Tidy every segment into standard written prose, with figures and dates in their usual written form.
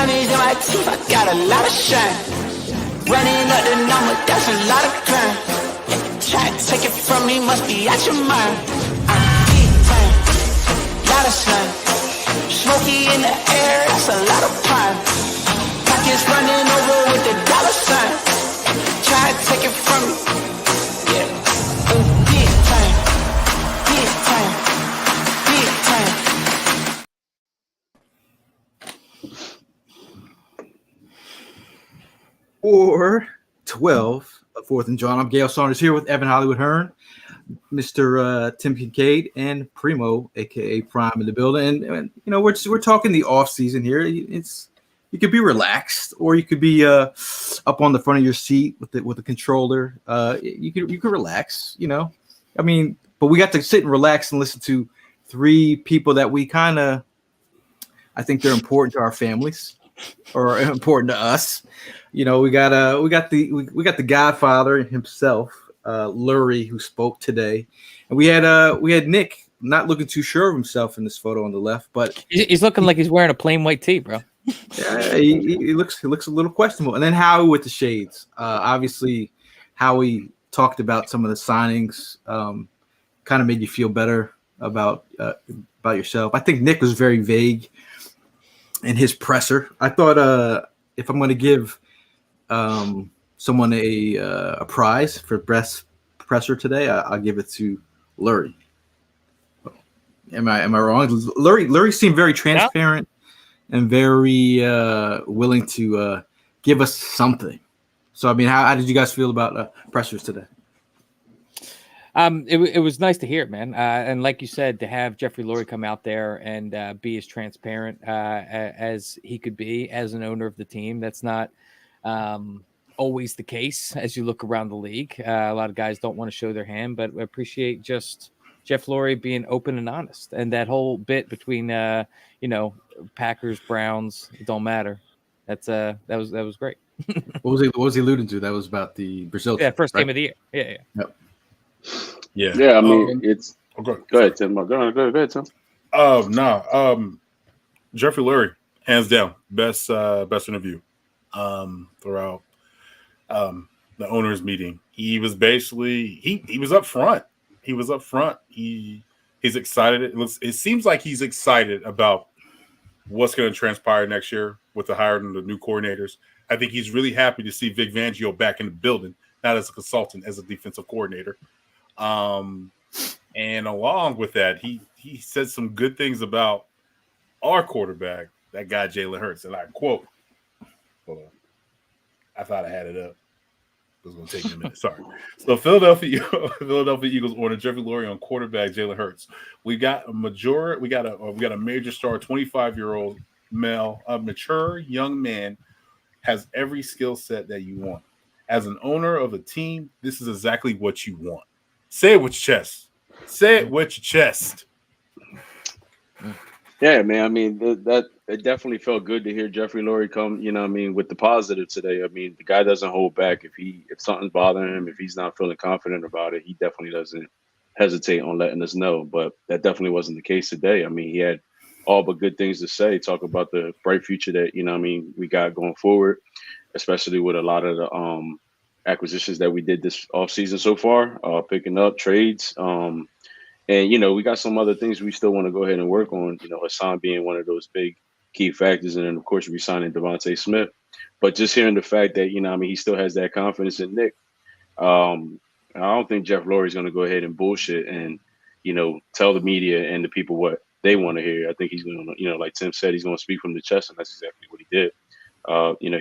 diamonds in my teeth, I got a lot of shine. Running up the number, that's a lot of crime. Try to take it from me, must be out your mind. I'm big time, lot of slime. Smoky in the air, that's a lot of pine. Pockets running over with the dollar sign. Try to take it from me, yeah. Big time, big time, big time. Or 12 of 4th and Jawn. I'm Gail Saunders here with Evan Hollywood Hearn, Mr. Tim Kincaid, and Primo, aka Prime, in the building. And you know, we're talking the off season here. You could be relaxed, or you could be up on the front of your seat with the controller. You could relax. You know, I mean, but we got to sit and relax and listen to three people that we kind of, I think they're important to our families, or important to us. You know, we got the Godfather himself, Lurie, who spoke today, and we had Nick, not looking too sure of himself in this photo on the left, but he's looking like he's wearing a plain white tee, bro. Yeah, he looks a little questionable. And then Howie with the shades. Obviously, Howie talked about some of the signings, kind of made you feel better about yourself. I think Nick was very vague in his presser. I thought if I'm going to give someone a prize for best presser today, I'll give it to Lurie. Am I wrong? Lurie seemed very transparent and very willing to give us something. So, I mean, how did you guys feel about pressers today? It was nice to hear, man. And like you said, to have Jeffrey Lurie come out there and be as transparent as he could be as an owner of the team. That's not always the case as you look around the league. A lot of guys don't want to show their hand, but I appreciate just Jeff Lurie being open and honest. And that whole bit between, Packers, Browns, it don't matter. That was great. What was he alluding to? That was about the Brazil. Yeah, first right? game of the year. Yeah. Yep. Yeah. I mean, it's. Go ahead, Tim. Go ahead, Tim. Jeffrey Lurie, hands down, best interview throughout the owners' meeting. He was basically he was up front. He was up front. He's excited. It seems like he's excited about what's going to transpire next year with the hiring of the new coordinators. I think he's really happy to see Vic Fangio back in the building, not as a consultant, as a defensive coordinator. And along with that, he said some good things about our quarterback, that guy Jalen Hurts, and I quote. Hold on, I thought I had it up. It was going to take me a minute. Sorry. So Philadelphia Eagles ordered Jeffrey Lurie on quarterback Jalen Hurts. We got a major star, 25-year-old male, a mature young man, has every skill set that you want. As an owner of a team, this is exactly what you want. Say it with your chest. Say it with your chest. Yeah, man. I mean, that it definitely felt good to hear Jeffrey Lurie come, with the positive today. I mean, the guy doesn't hold back. If something's bothering him, if he's not feeling confident about it, he definitely doesn't hesitate on letting us know. But that definitely wasn't the case today. I mean, he had all but good things to say, talk about the bright future that, we got going forward, especially with a lot of the acquisitions that we did this offseason so far, picking up trades. And, we got some other things we still want to go ahead and work on, Hassan being one of those big key factors. And then, of course, re-signing Devontae Smith. But just hearing the fact that, he still has that confidence in Nick. I don't think Jeff Lurie is going to go ahead and bullshit and, tell the media and the people what they want to hear. I think he's going to, like Tim said, he's going to speak from the chest. And that's exactly what he did.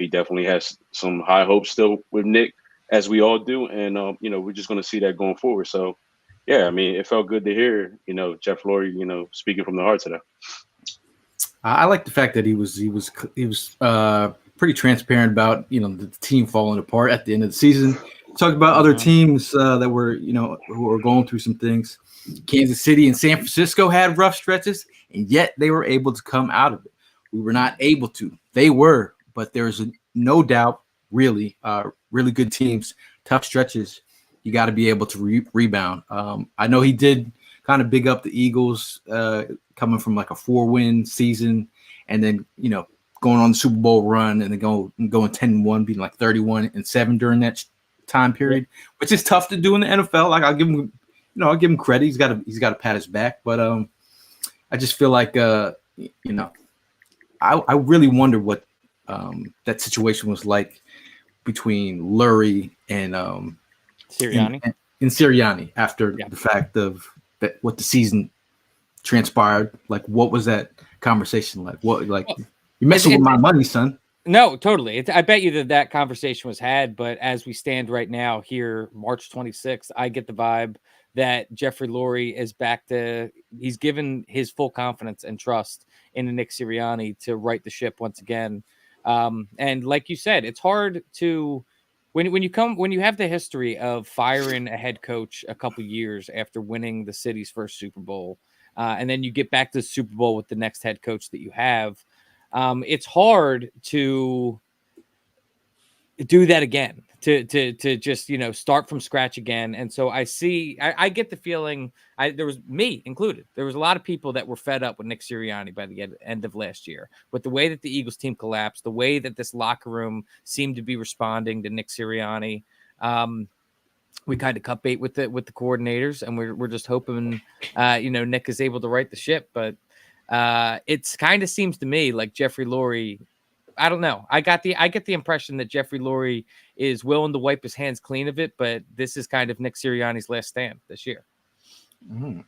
He definitely has some high hopes still with Nick, as we all do. And, we're just going to see that going forward. So, yeah, I mean, it felt good to hear, Jeff Lurie, speaking from the heart today. I like the fact that he was pretty transparent about, the team falling apart at the end of the season. Talked about other teams that were, who were going through some things. Kansas City and San Francisco had rough stretches, and yet they were able to come out of it. We were not able to. They were, but there's no doubt, really good teams, tough stretches. You got to be able to rebound. I know he did kind of big up the Eagles coming from like a 4-win season and then, going on the Super Bowl run and then going 10-1, being like 31-7 during that time period, which is tough to do in the NFL. Like I'll give him credit. He's got to pat his back, but I just feel like I really wonder what that situation was like between Lurie and Sirianni. And Sirianni after the fact of that, what the season transpired. Like, what was that conversation like? What, like, you're messing with my money, son? No, totally. I bet you that conversation was had, but as we stand right now here, March 26th, I get the vibe that Jeffrey Lurie is back to, he's given his full confidence and trust in Nick Sirianni to right the ship once again. And like you said, it's hard to, when you have the history of firing a head coach a couple years after winning the city's first Super Bowl, and then you get back to the Super Bowl with the next head coach that you have, it's hard to do that again, to just, start from scratch again. And so I get the feeling, there was me included. There was a lot of people that were fed up with Nick Sirianni by the end of last year, with the way that the Eagles team collapsed, the way that this locker room seemed to be responding to Nick Sirianni. We kind of cut bait with the coordinators, and we're just hoping, Nick is able to right the ship. But it's kind of seems to me like Jeffrey Lurie, I don't know. I get the impression that Jeffrey Lurie is willing to wipe his hands clean of it, but this is kind of Nick Sirianni's last stand this year.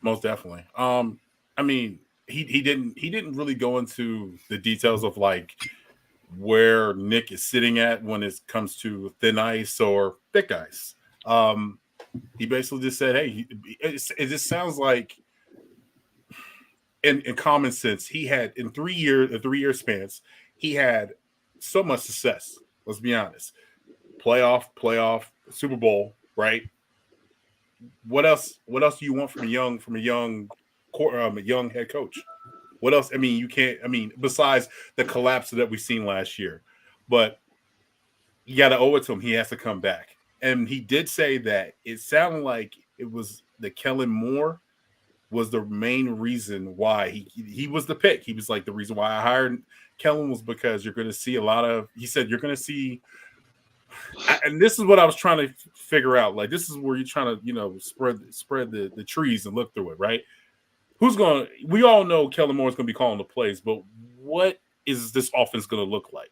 Most definitely. I mean, he didn't really go into the details of like where Nick is sitting at when it comes to thin ice or thick ice. He basically just said, "Hey, it just sounds like." In common sense, he had a 3-year span, he had so much success. Let's be honest. Playoff, Super Bowl, right? What else do you want from a young head coach? What else? I mean, you can't. I mean, besides the collapse that we've seen last year, but you got to owe it to him. He has to come back, and he did say that it sounded like it was the Kellen Moore was the main reason why he was the pick. He was like, the reason why I hired Kellen was because you're going to see he said, you're going to see, and this is what I was trying to figure out. Like, this is where you're trying to, spread the trees and look through it, right? We all know Kellen Moore is going to be calling the plays, but what is this offense going to look like?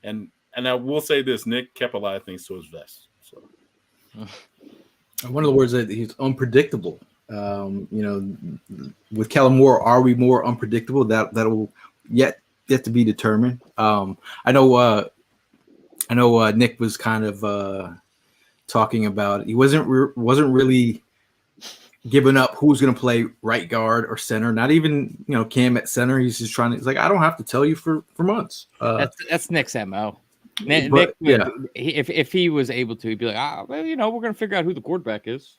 And I will say this, Nick kept a lot of things to his vest. So one of the words that he's unpredictable. With Kellen Moore, are we more unpredictable? That'll yet to be determined. I know Nick was kind of talking about he wasn't really giving up who's going to play right guard or center. Not even Cam at center. He's just he's like, I don't have to tell you for months. That's Nick's MO. Nick, if he was able to, he'd be like, we're going to figure out who the quarterback is.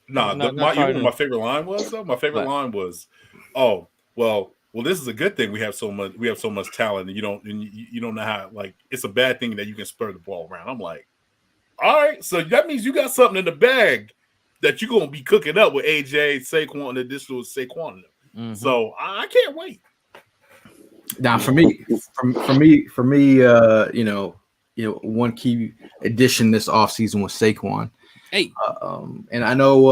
No, my favorite line was though. My favorite line was, "Oh, well, this is a good thing. We have so much talent, and you don't know how. Like, it's a bad thing that you can spread the ball around." I'm like, all right, so that means you got something in the bag that you're gonna be cooking up with AJ, Saquon, and additional Saquon. Mm-hmm. So I can't wait. Now, for me, one key addition this offseason was Saquon. Hey, and I know,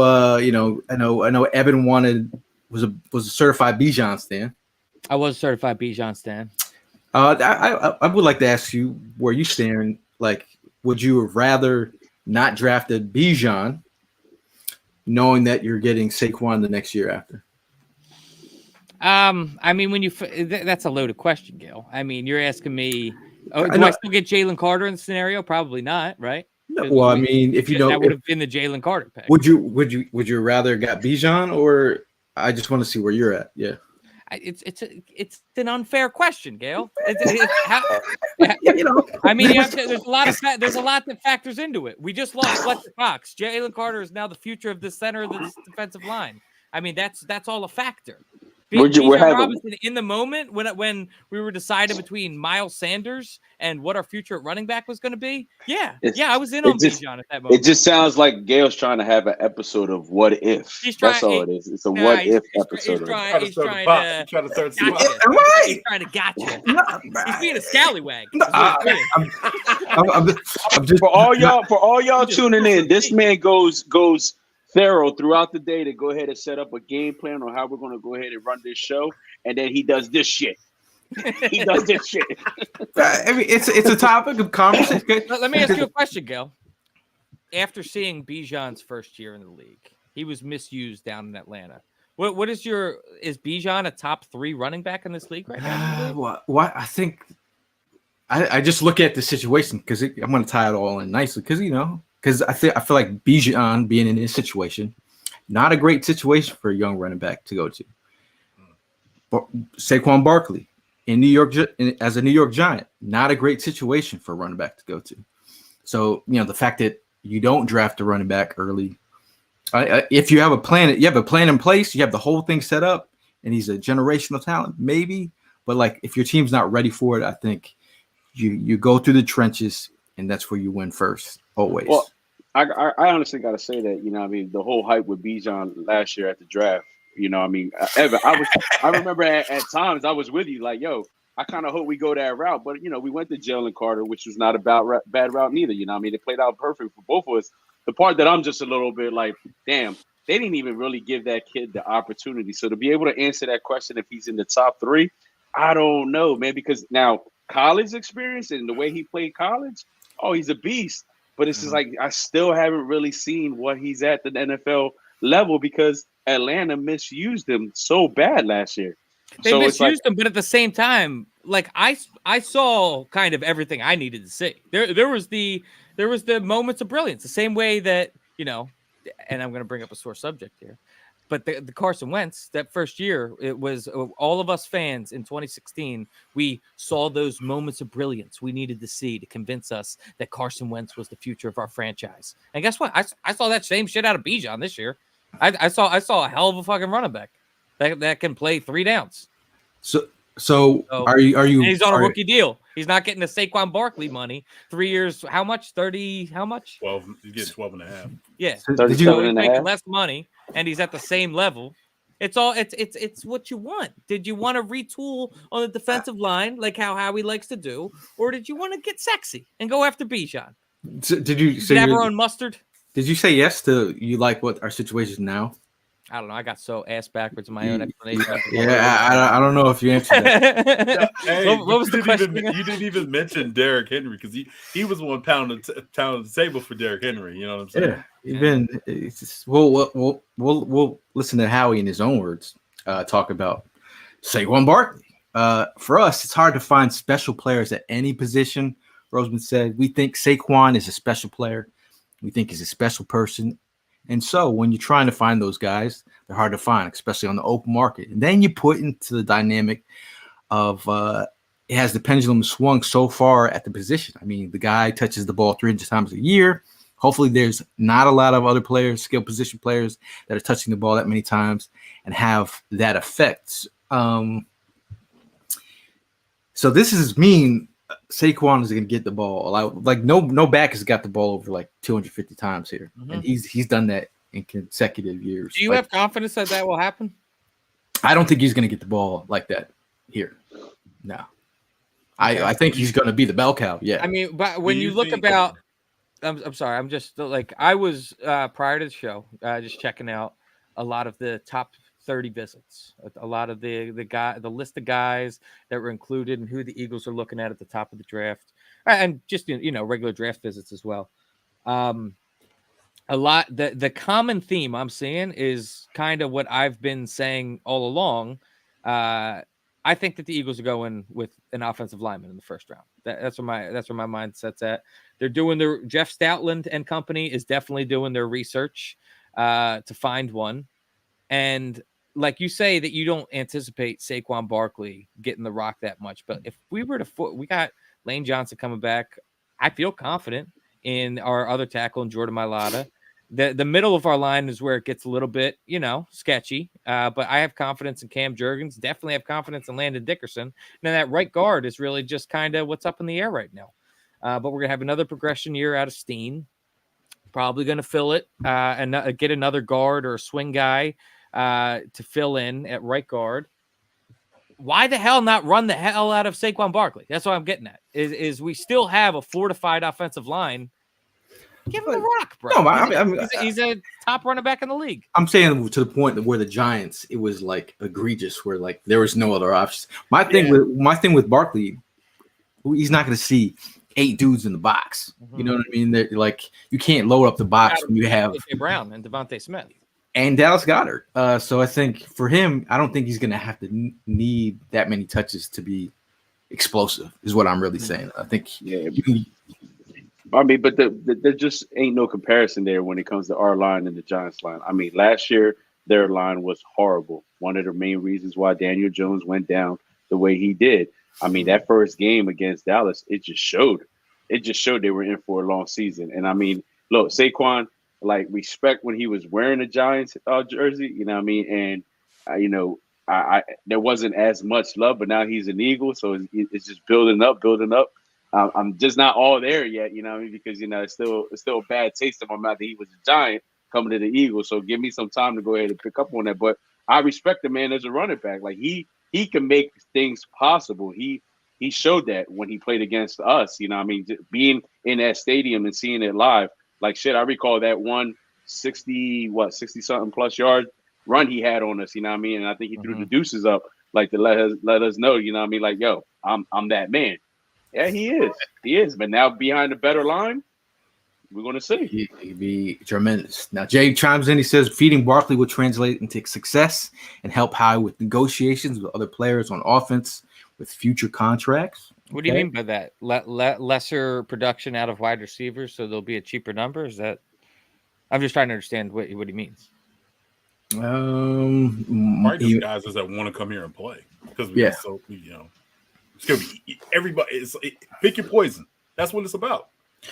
Evan was a certified Bijan stan. I was a certified Bijan stan. I would like to ask you where you stand. Like, would you have rather not drafted Bijan, knowing that you're getting Saquon the next year after? I mean, that's a loaded question, Gil. I mean, you're asking me, do I still get Jalen Carter in the scenario? Probably not, right? Well, I mean, if that would have been the Jalen Carter pick. Would you rather got Bijan, or I just want to see where you're at? Yeah, it's an unfair question, Gail. I mean, there's a lot that factors into it. We just lost Fletcher Cox. Jalen Carter is now the future of the center of this defensive line. I mean, that's all a factor. Bijan Robinson in the moment when we were deciding between Miles Sanders and what our future at running back was going to be. Yeah, I was in on Bijan at that moment. It just sounds like Gail's trying to have an episode of What If. That's all it is. It's a What If episode. He's trying to start gotcha. He's trying to gotcha. He's being a scallywag. I'm just for all y'all tuning in. This man goes thorough throughout the day to go ahead and set up a game plan on how we're going to go ahead and run this show, and then he does this shit. He does this shit. I mean, it's a topic of conversation. Let me ask you a question, Gail. After seeing Bijan's first year in the league, he was misused down in Atlanta. Is Bijan a top 3 running back in this league right now? What I think, I just look at the situation because I'm going to tie it all in nicely because I feel like Bijan being in this situation, not a great situation for a young running back to go to. But Saquon Barkley in New York as a New York Giant, not a great situation for a running back to go to. So the fact that you don't draft a running back early, if you have a plan in place, you have the whole thing set up, and he's a generational talent, maybe. But like if your team's not ready for it, I think you go through the trenches, and that's where you win first. Always. Well, I honestly got to say that, the whole hype with Bijan last year at the draft, Evan, I remember at times I was with you like, yo, I kind of hope we go that route. But, we went to Jalen Carter, which was not a bad route neither. It played out perfect for both of us. The part that I'm just a little bit like, damn, they didn't even really give that kid the opportunity. So to be able to answer that question, if he's in the top 3, I don't know, man, because now college experience and the way he played college, oh, he's a beast. But it's just like I still haven't really seen what he's at the NFL level because Atlanta misused him so bad last year. They misused him, but at the same time, like I saw kind of everything I needed to see. There was the moments of brilliance, the same way that and I'm going to bring up a sore subject here. But the Carson Wentz, that first year, it was all of us fans in 2016. We saw those moments of brilliance we needed to see to convince us that Carson Wentz was the future of our franchise. And guess what? I saw that same shit out of Bijan this year. I saw a hell of a fucking running back that can play 3 downs. So are you? And he's on a rookie deal. He's not getting the Saquon Barkley money. 3 years. How much? 30. How much? 12. You get 12 and a half. Yeah. So he's making less money, and he's at the same level. It's what you want. Did you want to retool on the defensive line like how Howie likes to do, or did you want to get sexy and go after Bijan? Did you have our own mustard? Did you say yes to you like what our situation is now? I don't know. I got so ass backwards in my own explanation. Yeah, I don't know if you answered that. Hey, what was the question? You didn't even mention Derrick Henry because he was one pounding the table for Derrick Henry. You know what I'm saying? Yeah, we'll listen to Howie in his own words talk about Saquon Barkley. For us, it's hard to find special players at any position. Roseman said we think Saquon is a special player. We think he's a special person. And so when you're trying to find those guys, they're hard to find, especially on the open market. And then you put into the dynamic of it has the pendulum swung so far at the position. I mean, the guy touches the ball 300 times a year. Hopefully there's not a lot of other players, skill position players that are touching the ball that many times and have that effect. So this is mean Saquon is going to get the ball. Like no back has got the ball over like 250 times here. Mm-hmm. And he's done that in consecutive years. Do you have confidence that will happen? I don't think he's going to get the ball like that here. No. Okay. I think he's going to be the bell cow. Yeah. I mean, but when you look about I'm sorry. I'm just like I was prior to the show, just checking out a lot of the top 30 visits, a lot of the list of guys that were included and who the Eagles are looking at the top of the draft, and just regular draft visits as well. A lot the common theme I'm seeing is kind of what I've been saying all along. I think that the Eagles are going with an offensive lineman in the first round. That's where my mindset's at. They're doing their Jeff Stoutland and company is definitely doing their research to find one. And like you say that you don't anticipate Saquon Barkley getting the rock that much, but if we were we got Lane Johnson coming back, I feel confident in our other tackle in Jordan Mailata. The middle of our line is where it gets a little bit, sketchy. But I have confidence in Cam Jurgens. Definitely have confidence in Landon Dickerson. And then that right guard is really just kind of what's up in the air right now. But we're gonna have another progression year out of Steen. Probably gonna fill it and get another guard or a swing guy to fill in at right guard. Why the hell not run the hell out of Saquon Barkley? That's what I'm getting at. Is we still have a fortified offensive line. Give him the rock, bro. No, he's a top running back in the league. I'm saying to the point where the Giants, it was like egregious, where like there was no other options. My thing with Barkley, he's not going to see 8 dudes in the box. Mm-hmm. You know what I mean? They're like, you can't load up the box when you have A.J. Brown and Devontae Smith and Dallas Goedert. So I think for him, I don't think he's going to have to need that many touches to be explosive. Is what I'm really saying. I think I mean, but there just ain't no comparison there when it comes to our line and the Giants line. I mean, last year, their line was horrible. One of the main reasons why Daniel Jones went down the way he did. I mean, that first game against Dallas, it just showed. It just showed they were in for a long season. And I mean, look, Saquon, like, respect when he was wearing a Giants jersey, you know what I mean? And, I there wasn't as much love, but now he's an Eagle. So it's just building up. I'm just not all there yet, you know what I mean? Because, it's still a bad taste in my mouth that he was a Giant coming to the Eagles. So give me some time to go ahead and pick up on that. But I respect the man as a running back. Like, he can make things possible. He showed that when he played against us, you know what I mean? Being in that stadium and seeing it live. Like, shit, I recall that 60-something plus yard run he had on us, you know what I mean? And I think he threw the deuces up, like, to let us know, you know what I mean? Like, yo, I'm that man. Yeah, he is. He is. But now behind a better line, we're going to see. He'd be tremendous. Now, Jay chimes in. He says, feeding Barkley will translate into success and help Howie with negotiations with other players on offense with future contracts. What do you mean by that? Lesser production out of wide receivers, so there'll be a cheaper number? Is that? I'm just trying to understand what he means. Probably just guys that want to come here and play because it's gonna be everybody. Pick your poison. That's what it's about.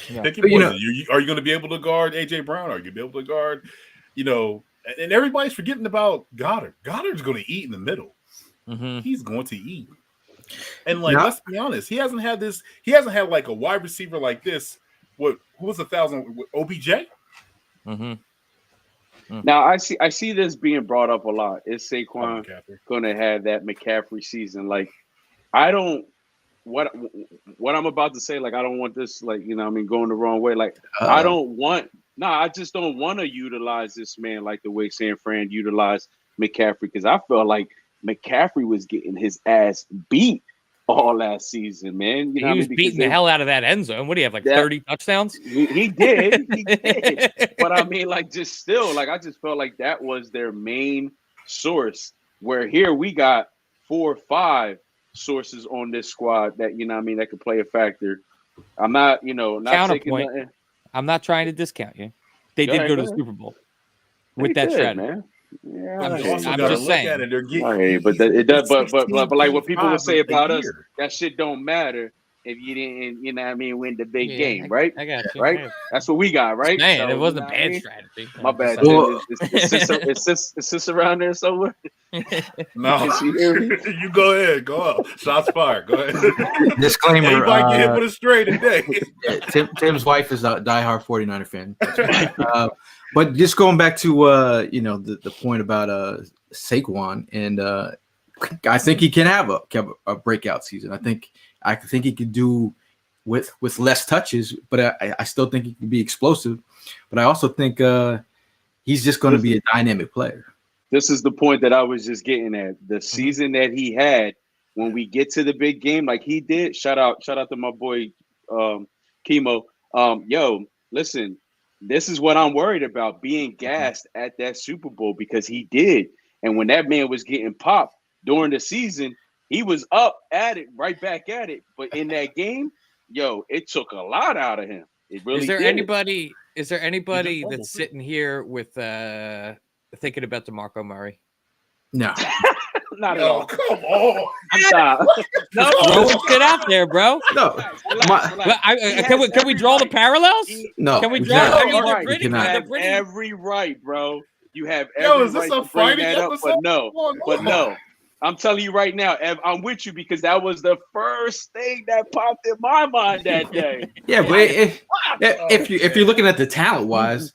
Yeah. Pick your poison. Are you going to be able to guard A.J. Brown? Are you going to be able to guard? And everybody's forgetting about Goddard. Goddard's going to eat in the middle. Mm-hmm. He's going to eat. And let's be honest, he hasn't had this. He hasn't had like a wide receiver like this. Who was 1,000? OBJ. Mm-hmm. Now I see this being brought up a lot. Is Saquon going to have that McCaffrey season? Like, I don't. What I'm about to say, like, I don't want this, like, going the wrong way. Like, I just don't want to utilize this man like the way San Fran utilized McCaffrey, because I felt like McCaffrey was getting his ass beat all last season, man. He was beating the hell out of that end zone. What do you have, like 30 touchdowns? He did. He did. But I mean, like, just still, like, I just felt like that was their main source, where here we got 4 or 5 sources on this squad that that could play a factor. I'm not not taking nothing. I'm not trying to discount you. They did go to the Super Bowl with that strategy, man. Yeah, I'm just saying. But like what people would say about us, that shit don't matter if you didn't win the big game, right? I got you. Right? That's what we got, right? Man, so, it wasn't a bad strategy. My bad. Is sis around there somewhere? No. You go ahead. Go up. Shots fired. Go ahead. Disclaimer. Anybody get hit with a stray today. Tim's wife is a diehard 49er fan. But just going back to the point about Saquon, and I think he can have a breakout season. I think he could do with less touches, but I still think he can be explosive. But I also think he's just going to be a dynamic player. This is the point that I was just getting at. The season that he had, when we get to the big game, like he did. Shout out to my boy Chemo. Yo, listen, this is what I'm worried about, being gassed at that Super Bowl, because he did. And when that man was getting popped during the season, he was up at it, right back at it. But in that game, yo, it took a lot out of him. It really did. Is there anybody that's sitting here with thinking about DeMarco Murray? No. Not at Oh, all. come on. I'm sorry. No, Throwing shit out there, bro. No, relax. But can we draw the parallels? no. Can we we draw? cannot. I mean, You they're We pretty. cannot. They're pretty. every right, bro. You have Yo, every is this right a to bring fighting that up, episode? but no. Come But on. no, I'm telling you right now, Ev, I'm with you because that was the first thing that popped in my mind that day. Yeah, but if you're looking at the talent wise,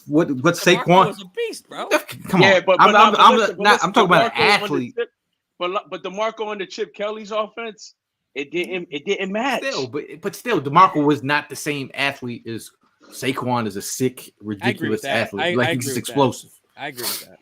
what DeMarco Saquon? was a beast, bro. Come on, but I'm listen, talking about an DeMarco on the athlete. Chip- but DeMarco on the Chip Kelly's offense, it didn't match. Still, DeMarco was not the same athlete as Saquon is a sick, ridiculous that. athlete. I Like agree he's just with that. explosive. I agree with that.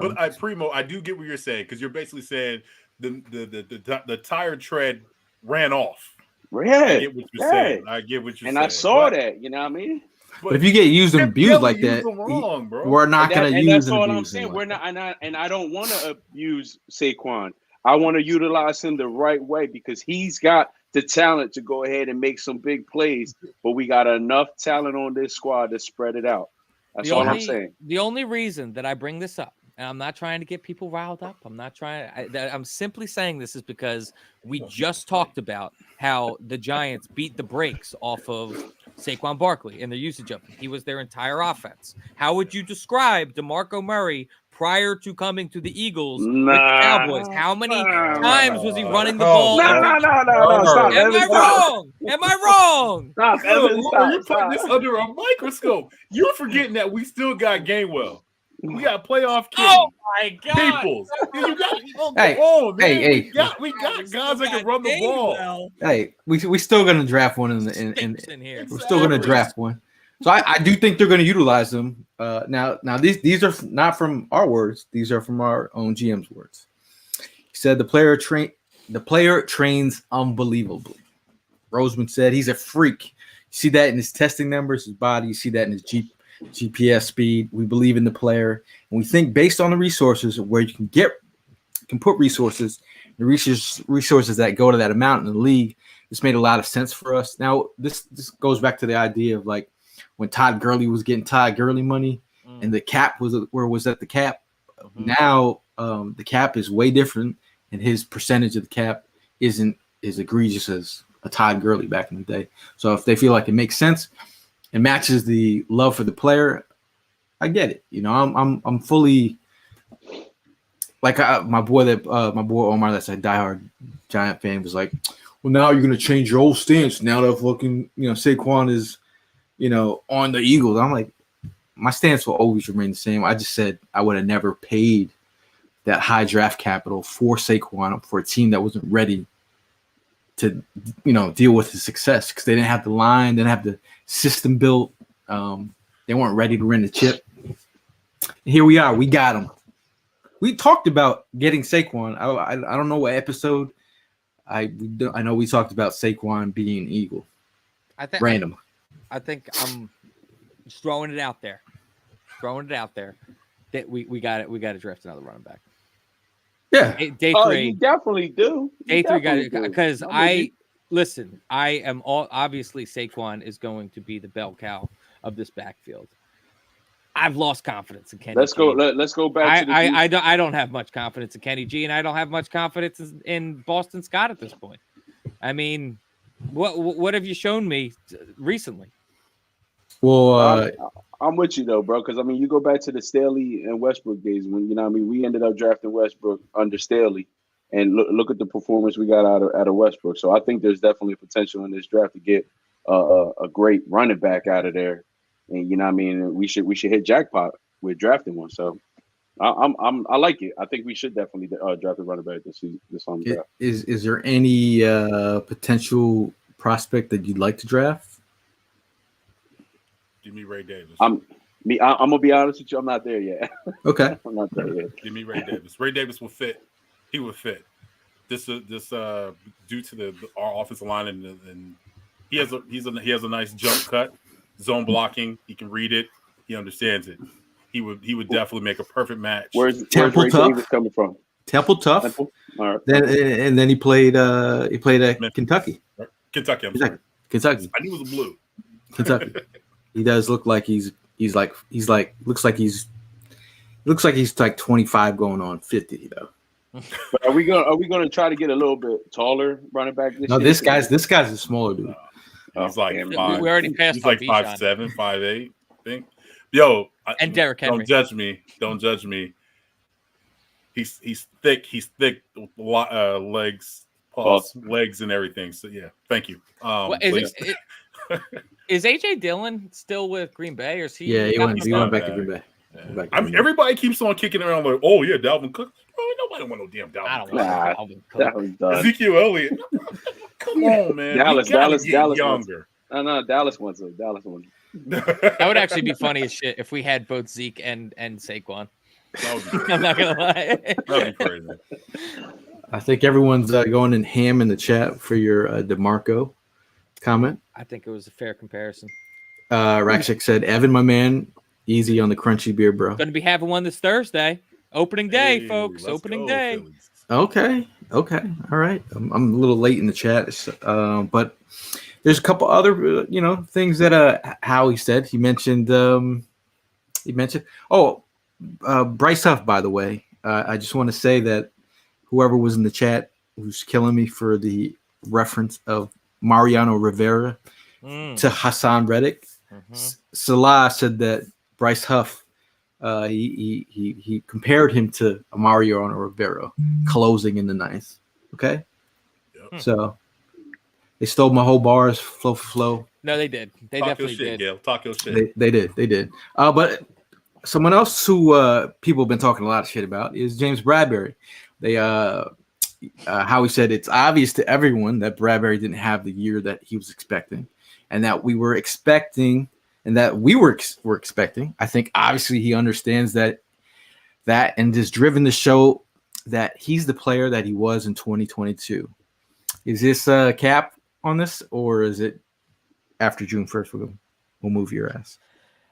But Primo, I do get what you're saying because you're basically saying the tire tread ran off. Yeah, I get what you're saying. I get what you're saying. And I saw that. You know what I mean? But if you get used and Chip abused Kelly like used that, him wrong, bro. we're not going to And use that's and all I'm abuse him. saying. We're like not, and I don't want to abuse Saquon. I want to utilize him the right way because he's got the talent to go ahead and make some big plays. But we got enough talent on this squad to spread it out. That's all I'm saying. The only reason that I bring this up, and I'm not trying to get people riled up. I'm simply saying this is because we just talked about how the Giants beat the brakes off of Saquon Barkley and their usage of him. He was their entire offense. How would you describe DeMarco Murray prior to coming to the Eagles with the Cowboys? How many times was he running the ball? No, stop. Am I wrong? Am I wrong? Stop, Evan, You're putting this under a microscope. You're forgetting that we still got Gainwell. We got playoff Kenny. Oh my God! Peoples. You got, Hey. We got guys that can run the ball. Hey, we still going to draft one in here. We're still going to draft one. So I do think they're going to utilize them. Now these are not from our words. These are from our own GM's words. He said the player trains unbelievably. Roseman said he's a freak. You see that in his testing numbers, his body. You see that in his GPS speed. We believe in the player, and we think based on the resources where you can put resources, the resources that go to that amount in the league. This made a lot of sense for us. Now this goes back to the idea of like when Todd Gurley was getting Todd Gurley money, and the cap was at the cap. Mm-hmm. Now the cap is way different, and his percentage of the cap isn't as egregious as a Todd Gurley back in the day. So if they feel like it makes sense, it matches the love for the player, I get it. You know, I'm fully like my boy Omar, that's a diehard Giant fan, was like, well, now you're gonna change your whole stance now that fucking Saquon is on the Eagles. I'm like, my stance will always remain the same. I just said I would have never paid that high draft capital for Saquon for a team that wasn't ready to deal with his success because they didn't have the line, didn't have the system built. They weren't ready to win the chip. Here we are. We got him. We talked about getting Saquon. I don't know what episode. I know we talked about Saquon being an Eagle. Random. I think I'm just throwing it out there. That we got it. We got to draft another running back. Yeah. Day 3. You definitely do. Day 3 got it because listen. I am obviously Saquon is going to be the bell cow of this backfield. I've lost confidence in Kenny. Let's go back to the I don't have much confidence in Kenny G, and I don't have much confidence in Boston Scott at this point. I mean, what have you shown me recently? Well, I'm with you though, bro. Because I mean, you go back to the Staley and Westbrook days when we ended up drafting Westbrook under Staley, and look at the performance we got out of Westbrook. So I think there's definitely potential in this draft to get a great running back out of there. And we should hit jackpot with drafting one. So I like it. I think we should definitely draft a running back this on the draft. Is there any potential prospect that you'd like to draft? Give me Ray Davis. I'm gonna be honest with you. I'm not there yet. Okay. I'm not there yet. Give me Ray Davis. Ray Davis will fit. He would fit. This due to our offensive line and he has a nice jump cut, zone blocking. He can read it. He understands it. He would definitely make a perfect match. Where's Temple Ray Davis coming from? Temple Tough. Temple? All right. Then he played at Kentucky. Kentucky. I'm sorry. Kentucky. I knew it was a blue. Kentucky. He does look like he's Looks like he's like 25 going on 50 though. But are we gonna try to get a little bit taller running back this No, year? this guy's a smaller dude. He's like damn. five. We already passed He's on like Bijan. 5'7", 5'8", I think. Yo, And Derrick Henry. Don't judge me. Don't judge me. He's thick. He's thick with legs, paws, legs, and everything. So yeah, thank you. Is AJ Dillon still with Green Bay, or is he? Yeah, he went back to Green Bay. Yeah. I mean, everybody keeps on kicking around like, oh yeah, Dalvin Cook. Bro, nobody want no damn Dalvin I don't Cook. want Dalvin Cook. That was done. Ezekiel Elliott. Come on, man. Dallas younger. No, Dallas wants him. That would actually be funny as shit if we had both Zeke and Saquon. That would be crazy. I'm not gonna lie. That'd be crazy. I think everyone's going in ham in the chat for your DeMarco comment. I think it was a fair comparison. Rakshik said, Evan, my man, easy on the crunchy beer, bro. Going to be having one this Thursday. Opening day, Hey, folks. let's Opening go, day. Phillies. Okay. All right. I'm a little late in the chat, but there's a couple other things that Howie said. He mentioned Bryce Huff, by the way. I just want to say that whoever was in the chat who's killing me for the reference of Mariano Rivera to Hassan Reddick. Salah said that Bryce Huff, he compared him to Mariano Rivera closing in the ninth. Okay, so they stole my whole bars, flow for flow. No, they did. They Talk definitely your shit, did. Gail. Talk your shit. They did. But someone else who people have been talking a lot of shit about is James Bradbury. They Howie said it's obvious to everyone that Bradbury didn't have the year that he was expecting, and that we were expecting, and that we were expecting. I think obviously he understands that and is driven to show that he's the player that he was in 2022. Is this a cap on this, or is it after June 1st we'll move your ass?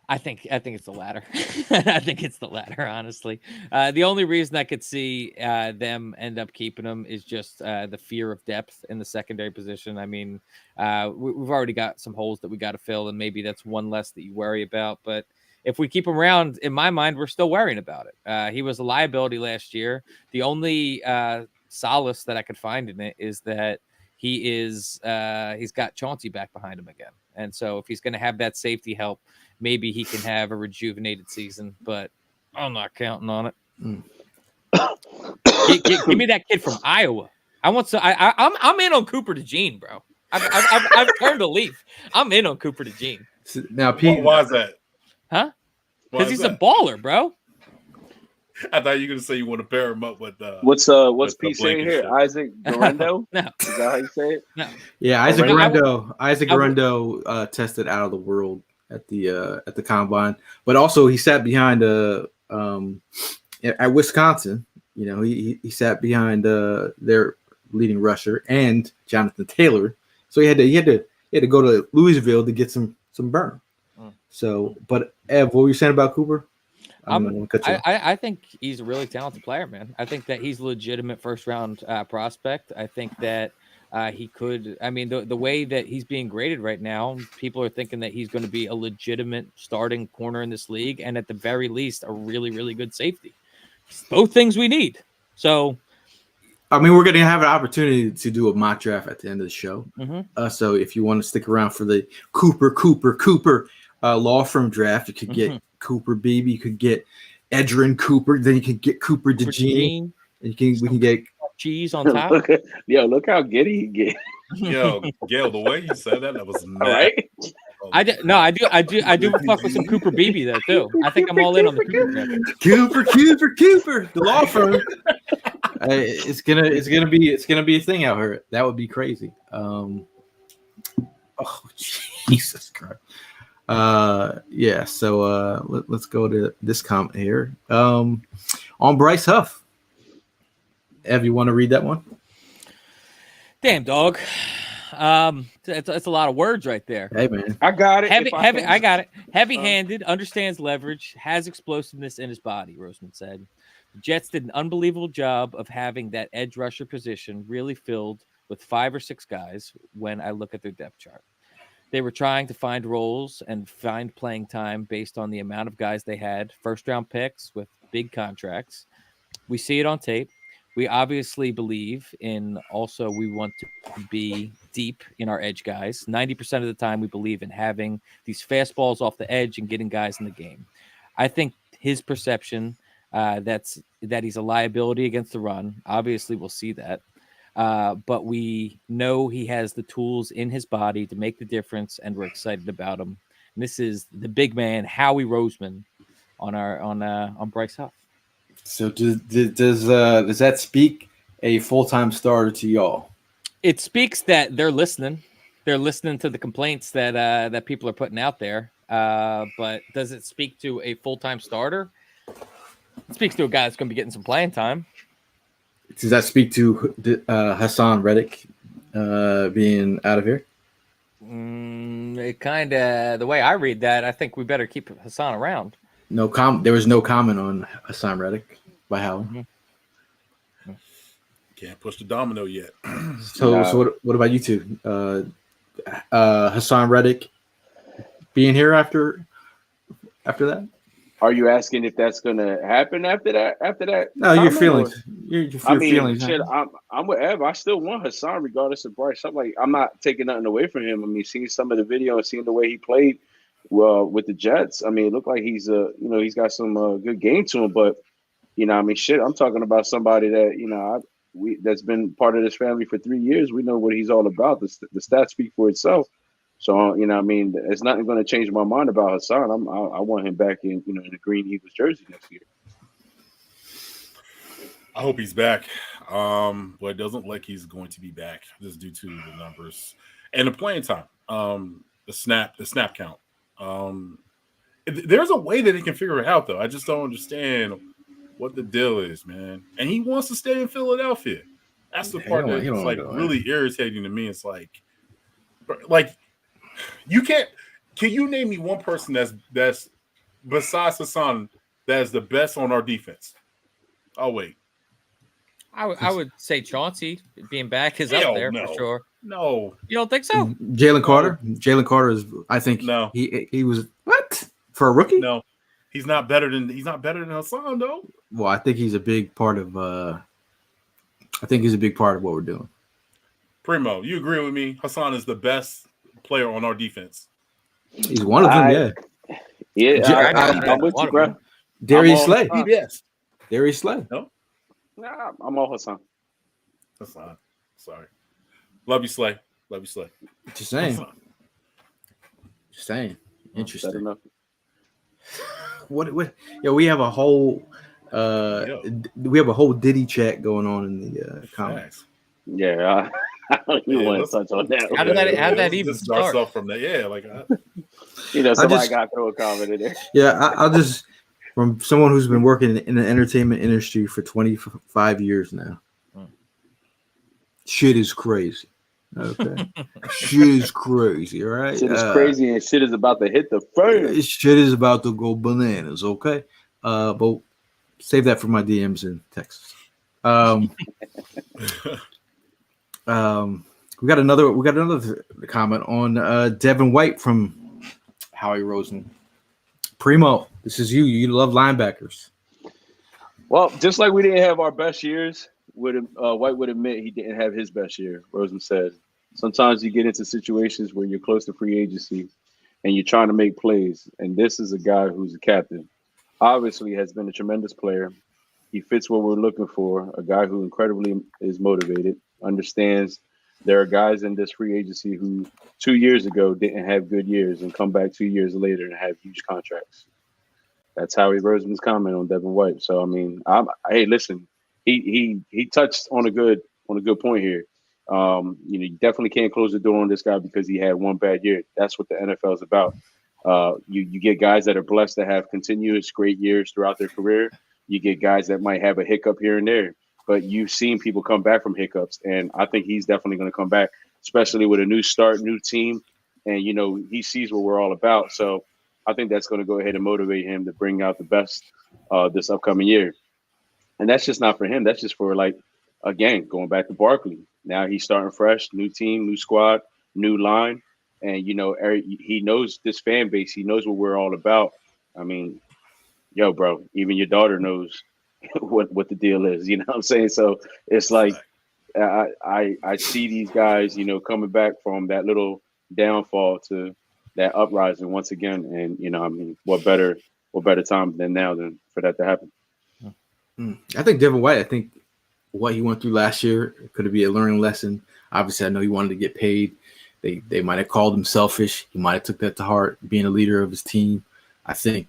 I think it's the latter. I think it's the latter, honestly. The only reason I could see them end up keeping him is just the fear of depth in the secondary position. I mean, we've already got some holes that we got to fill, and maybe that's one less that you worry about. But if we keep him around, in my mind, we're still worrying about it. He was a liability last year. The only solace that I could find in it is that he's got Chauncey back behind him again. And so if he's going to have that safety help, maybe he can have a rejuvenated season, but I'm not counting on it. Give me that kid from Iowa. I'm in on Cooper DeJean, bro. I've turned a leaf. I'm in on Cooper DeJean. Now, Pete, why is that? Huh? Because he's a baller, bro. I thought you were gonna say you want to pair him up with what's Pete saying here? Shit. Isaac Guerrero? No. Is that how you say it? No. Yeah, Isaac Guerrero. Guerrero tested out of the world at the combine, but also he sat behind at Wisconsin. You know, he sat behind their leading rusher and Jonathan Taylor, so he had to go to Louisville to get some burn. So, but Ev, what were you saying about Cooper? I think he's a really talented player, man. I think that he's a legitimate first-round prospect. I think that he could. I mean, the way that he's being graded right now, people are thinking that he's going to be a legitimate starting corner in this league, and at the very least, a really, really good safety. Both things we need. So, I mean, we're going to have an opportunity to do a mock draft at the end of the show. So, if you want to stick around for the Cooper law firm draft, you could get Cooper Beebe, you could get Edgerrin Cooper, then you can get Cooper DeJean, and we can get cheese on top. Look how giddy he get. Yo, Gail, the way you said that was mad. Right? I do fuck with some Cooper Beebe though too. I think I'm all in on the Cooper draft. Cooper, the law firm. It's gonna be a thing out here. That would be crazy. Oh Jesus Christ. Yeah. So let's go to this comment here. On Bryce Huff. Ev, you want to read that one? Damn, dog. It's a lot of words right there. Hey, man. I got it. I got it. Heavy-handed, understands leverage, has explosiveness in his body, Roseman said. The Jets did an unbelievable job of having that edge rusher position really filled with 5 or 6 guys when I look at their depth chart. They were trying to find roles and find playing time based on the amount of guys they had, first-round picks with big contracts. We see it on tape. We obviously believe in also we want to be deep in our edge guys. 90% of the time we believe in having these fastballs off the edge and getting guys in the game. I think his perception that he's a liability against the run. Obviously, we'll see that. But we know he has the tools in his body to make the difference, and we're excited about him. And this is the big man, Howie Roseman, on Bryce Huff. So does that speak a full-time starter to y'all? It speaks that they're listening. They're listening to the complaints that people are putting out there. But does it speak to a full-time starter? It speaks to a guy that's going to be getting some playing time. Does that speak to Hassan Reddick being out of here? It kind of, the way I read that, I think we better keep Hassan around. There was no comment on Hassan Reddick by Howie. Mm-hmm. Can't push the domino yet. So what about you two? Hassan Reddick being here after that? Are you asking if that's going to happen after that? No, your feelings. Your feelings. Shit, I'm with Ev. I still want Hassan regardless of Bryce. I'm not taking nothing away from him. I mean, seeing some of the video and seeing the way he played with the Jets, I mean, it looked like he's he's got some good game to him. But I mean, shit, I'm talking about somebody that that's been part of this family for 3 years. We know what he's all about. The stats speak for itself. So, I mean, it's not going to change my mind about Hassan. I want him back in the green Eagles jersey next year. I hope he's back. But it doesn't look like he's going to be back just due to the numbers and the playing time. The snap count. There's a way that he can figure it out, though. I just don't understand what the deal is, man. And he wants to stay in Philadelphia. That's the part that's like really irritating to me. It's like you can't. Can you name me one person that's besides Hassan that is the best on our defense? Oh wait, I would say Chauncey being back is Hell up there no. for sure. No, You don't think so? Jalen Carter. Jalen Carter is. I think no. He was what for a rookie? No, he's not better than Hassan though. Well, I think he's a big part of. I think he's a big part of what we're doing. Primo, you agree with me? Hassan is the best player on our defense. He's one of them, Yeah, I'm with you, bro. Darius Slay. Yes. Darius Slay. No. Nah, I'm all Hassan. Hassan. Sorry. Love you, Slay. Just saying. Hassan. Just saying. Interesting. Better enough. What? Yo, we have a whole. We have a whole Diddy chat going on in the comments. Yeah, I don't even want to touch on that. How did that even start? Off from that? Yeah, like somebody got to throw a comment in there. Yeah, I'll just from someone who's been working in the entertainment industry for 25 years now. Shit is crazy. Okay, shit is crazy. All right, shit is crazy, and shit is about to hit the fan. Shit is about to go bananas. Okay, but save that for my DMs in Texas. We got another comment on Devin White from Howie Roseman. Primo, this is you. You love linebackers. Well, just like we didn't have our best years, White would admit he didn't have his best year. Roseman said, sometimes you get into situations where you're close to free agency and you're trying to make plays. And this is a guy who's a captain. Obviously has been a tremendous player. He fits what we're looking for, a guy who incredibly is motivated, understands there are guys in this free agency who 2 years ago didn't have good years and come back 2 years later and have huge contracts. That's Howie Roseman's comment on Devin White. So, I mean, hey, listen, he touched on a good point here. You definitely can't close the door on this guy because he had one bad year. That's what the NFL is about. You get guys that are blessed to have continuous great years throughout their career. You get guys that might have a hiccup here and there, but you've seen people come back from hiccups, and I think he's definitely going to come back, especially with a new start, new team, and he sees what we're all about. So I think that's going to go ahead and motivate him to bring out the best this upcoming year. And that's just not for him. That's just for, again, going back to Barkley. Now he's starting fresh, new team, new squad, new line. and he knows this fan base. He knows what we're all about. I mean, yo, bro, even your daughter knows what the deal is. You know what I'm saying? So it's like I see these guys, coming back from that little downfall to that uprising once again. And I mean, what better time than now than for that to happen? I think Devin White. I think what he went through last year could be a learning lesson. Obviously, I know he wanted to get paid. They might have called him selfish. He might have took that to heart, being a leader of his team. I think,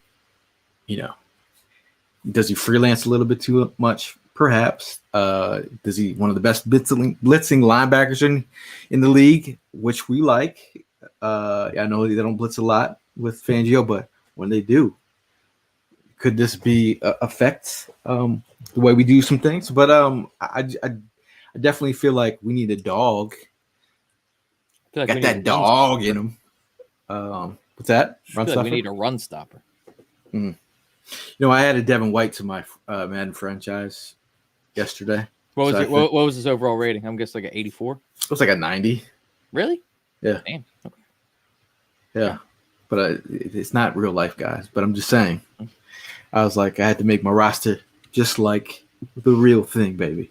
does he freelance a little bit too much? Perhaps. Does he one of the best blitzing linebackers in the league, which we like? I know they don't blitz a lot with Fangio, but when they do, could this be affect the way we do some things? But I definitely feel like we need a dog. I feel like Got that dog in him. What's that? I feel like we need a run stopper. I added Devin White to my Madden franchise yesterday. What was his overall rating? I'm guessing like an 84. It was like a 90. Really? Yeah. Damn. Okay. Yeah, but it's not real life, guys. But I'm just saying. I was like, I had to make my roster just like the real thing, baby.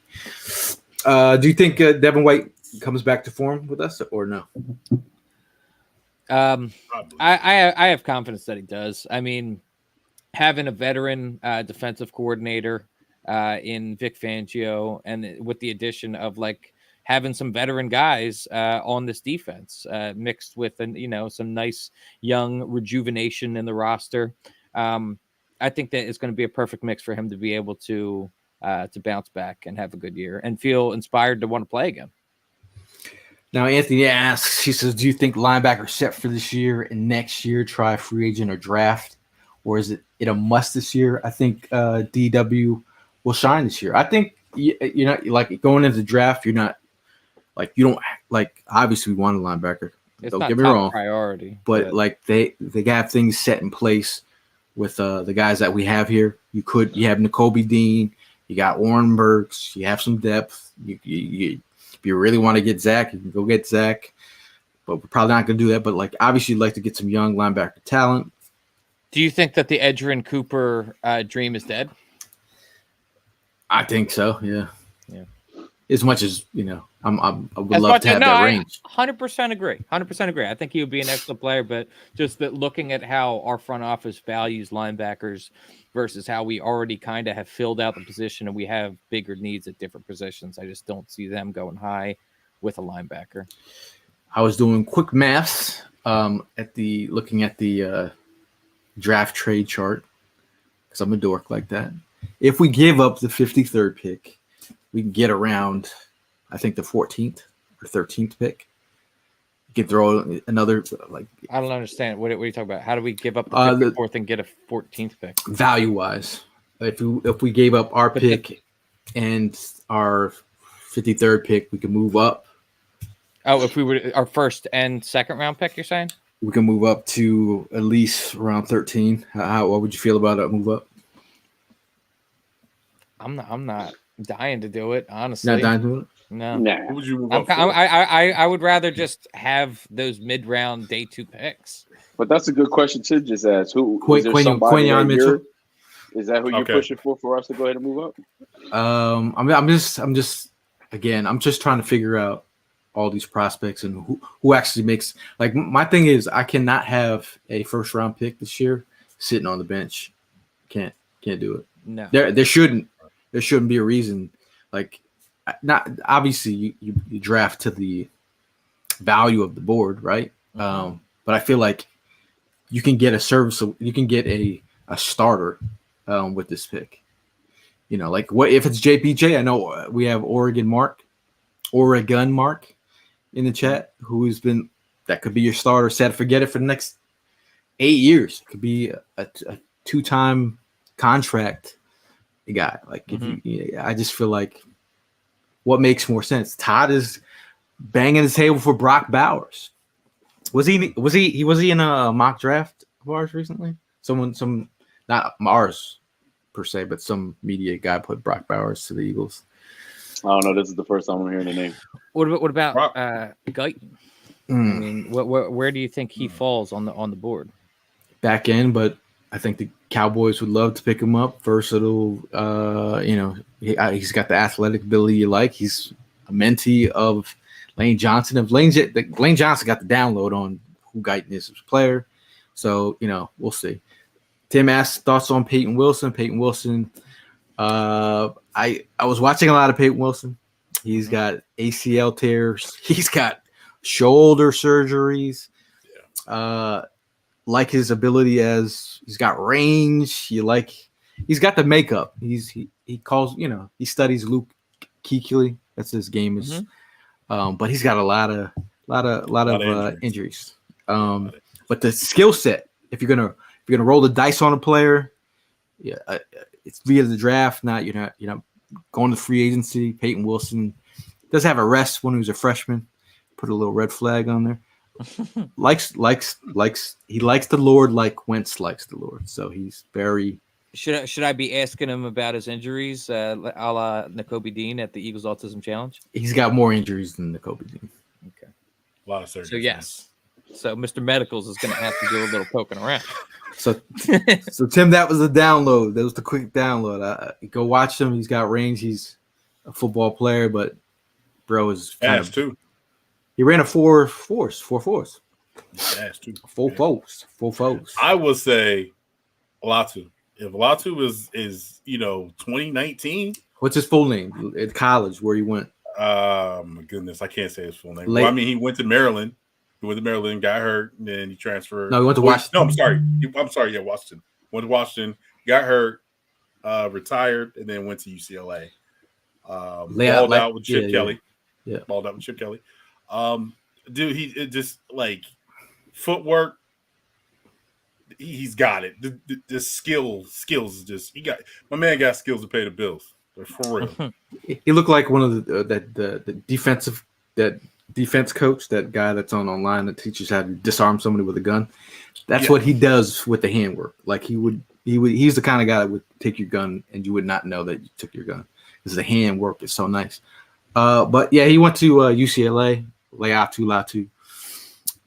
Do you think Devin White comes back to form with us or no? I have confidence that he does. I mean, having a veteran defensive coordinator in Vic Fangio, and with the addition of like having some veteran guys on this defense, mixed with some nice young rejuvenation in the roster. I think that it's going to be a perfect mix for him to be able to bounce back and have a good year and feel inspired to want to play again. Now, Anthony asks, he says, do you think linebacker set for this year and next year try free agent or draft? Or is it a must this year? I think DW will shine this year. I think you're not like going into the draft. You're not like you don't like. Obviously, we want a linebacker. It's don't not get me top wrong, priority, but like they have things set in place with the guys that we have here. You have N'Kobe Dean. You got Warren Burks. You have some depth. If you really want to get Zach, you can go get Zach. But we're probably not going to do that. But like obviously, you'd like to get some young linebacker talent. Do you think that the Edgerrin Cooper dream is dead? I think so. Yeah. As much as I would as love much, to have that range. 100% agree. 100% agree. I think he would be an excellent player, but just that looking at how our front office values linebackers versus how we already kind of have filled out the position and we have bigger needs at different positions, I just don't see them going high with a linebacker. I was doing quick maths looking at the draft trade chart because I'm a dork like that. If we give up the 53rd pick, we can get around, I think, the 14th or 13th pick. You can throw another like. I don't understand. What are you talking about? How do we give up the 54th and get a 14th pick? Value wise, if we gave up our pick and our 53rd pick, we can move up. Oh, if we were our first and second round pick, you're saying? We can move up to at least around 13. What would you feel about a move up? I'm not dying to do it, honestly. Not dying to do it? No. Who would you move up for? I would rather just have those mid-round day 2 picks. But that's a good question to just ask. Who is there somebody Quinyon Mitchell? Is that who you're pushing for us to go ahead and move up? I'm just trying to figure out all these prospects and who actually makes like my thing is I cannot have a first round pick this year sitting on the bench. Can't do it. No. There shouldn't be a reason. Like not obviously you draft to the value of the board, right? Mm-hmm. But I feel like you can get a starter with this pick. Like what if it's JPJ? I know we have Oregon Mark in the chat who's been that could be your starter set. Forget it for the next 8 years. It could be a 2-time contract guy. Like I just feel like what makes more sense. Todd is banging his table for Brock Bowers. Was he in a mock draft of ours recently? Not ours per se, but some media guy put Brock Bowers to the Eagles. I don't know. This is the first time I'm hearing the name. What about Guyton? I mean, where do you think he falls on the board? Back end, but I think the Cowboys would love to pick him up. Versatile, he's got the athletic ability you like. He's a mentee of Lane Johnson. If Lane Johnson got the download on who Guyton is as a player, so we'll see. Tim asked thoughts on Peyton Wilson. Peyton Wilson, I was watching a lot of Peyton Wilson. He's got ACL tears. He's got shoulder surgeries. Like his ability as he's got range. He's got the makeup. He calls, he studies Luke Kuechly. That's his game is. But he's got a lot of injuries. But the skill set, if you're gonna roll the dice on a player, it's via the draft. You're not going to free agency. Peyton Wilson does have a rest when he was a freshman. Put a little red flag on there. likes he likes the Lord like Wentz likes the Lord. So he's very. Should I be asking him about his injuries, a la Nakobe Dean at the Eagles Autism Challenge? He's got more injuries than Nakobe Dean. Okay, a lot of surgery. So yes, so Mr. Medicals is going to have to do a little poking around. So Tim, that was a download. That was the quick download. Go watch him. He's got range. He's a football player, but bro is fast too. He ran a 4.4s. Fast too. Full force. I would say Latu. If Latu is 2019. What's his full name at college where he went? My goodness, I can't say his full name. Well, I mean, he went to Maryland. Got hurt, and then he transferred. No, he went to Washington. No, I'm sorry. Yeah, Washington. Went to Washington, got hurt, retired, and then went to UCLA. Balled out with Chip Kelly. Yeah. Balled out with Chip Kelly. Dude, it just like footwork. He's got it. The skills just my man got skills to pay the bills. For real. He looked like one of the defense coach, that guy that's online that teaches how to disarm somebody with a gun. That's what he does with the handwork. Like he's the kind of guy that would take your gun and you would not know that you took your gun. Because the handwork is so nice. But yeah, he went to UCLA, Latu.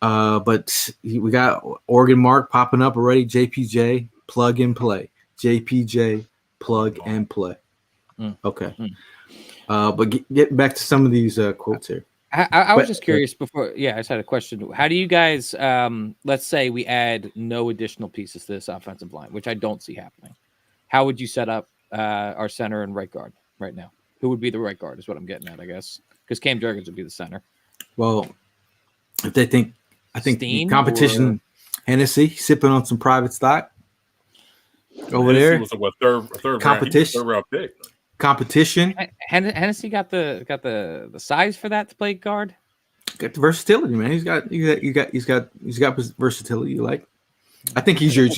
But we got Oregon Mark popping up already. JPJ, plug and play. JPJ, plug and play. Okay. But get back to some of these quotes here. I was just curious before. Yeah, I just had a question. How do you guys, let's say we add no additional pieces to this offensive line, which I don't see happening. How would you set up our center and right guard right now? Who would be the right guard is what I'm getting at, I guess. Because Cam Jurgens would be the center. Well, if they think, I think Steen the competition, Hennessy sipping on some private stock over Hennessy there. Was a third competition, round pick. Competition. Hennessy got the size for that to play guard. Got the versatility, man. He's got versatility. You like? I think he's a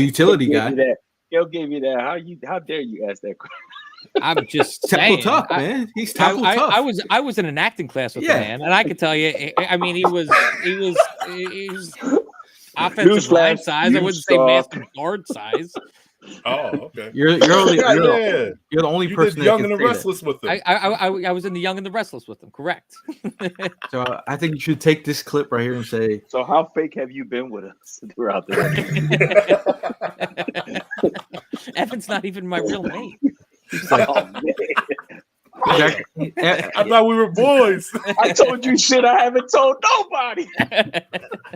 utility guy. He'll give you that. How dare you ask that question? I'm just saying, tough, man. He's tough. I was in an acting class with the man, and I could tell you. I mean, he was offensive line size. I wouldn't say massive guard size. Oh, okay. You're the only person. Young and the Restless with them. I was in the Young and the Restless with them. Correct. So I think you should take this clip right here and say. So how fake have you been with us throughout the? Evan's not even my real name. I thought we were boys. I told you shit I haven't told nobody.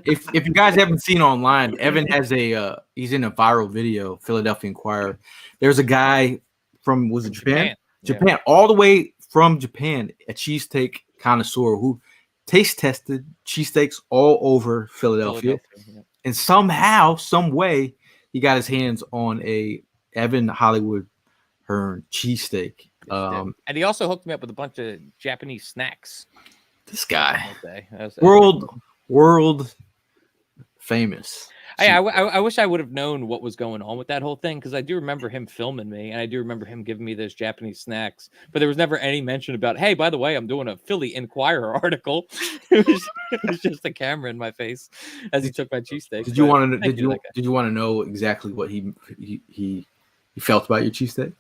If you guys haven't seen online, Evan has he's in a viral video, Philadelphia Inquirer. There's a guy from Japan? Japan, all the way from Japan, a cheesesteak connoisseur who taste tested cheesesteaks all over Philadelphia. And somehow, some way, he got his hands on a Evan Hollywood Hearn cheesesteak. And he also hooked me up with a bunch of Japanese snacks. This guy, world famous. Hey, I wish I would have known what was going on with that whole thing, because I do remember him filming me, and I do remember him giving me those Japanese snacks. But there was never any mention about, hey, by the way, I'm doing a Philly Inquirer article. It was just a camera in my face as he took my cheesesteak. Did you want to know exactly what he felt about your cheesesteak?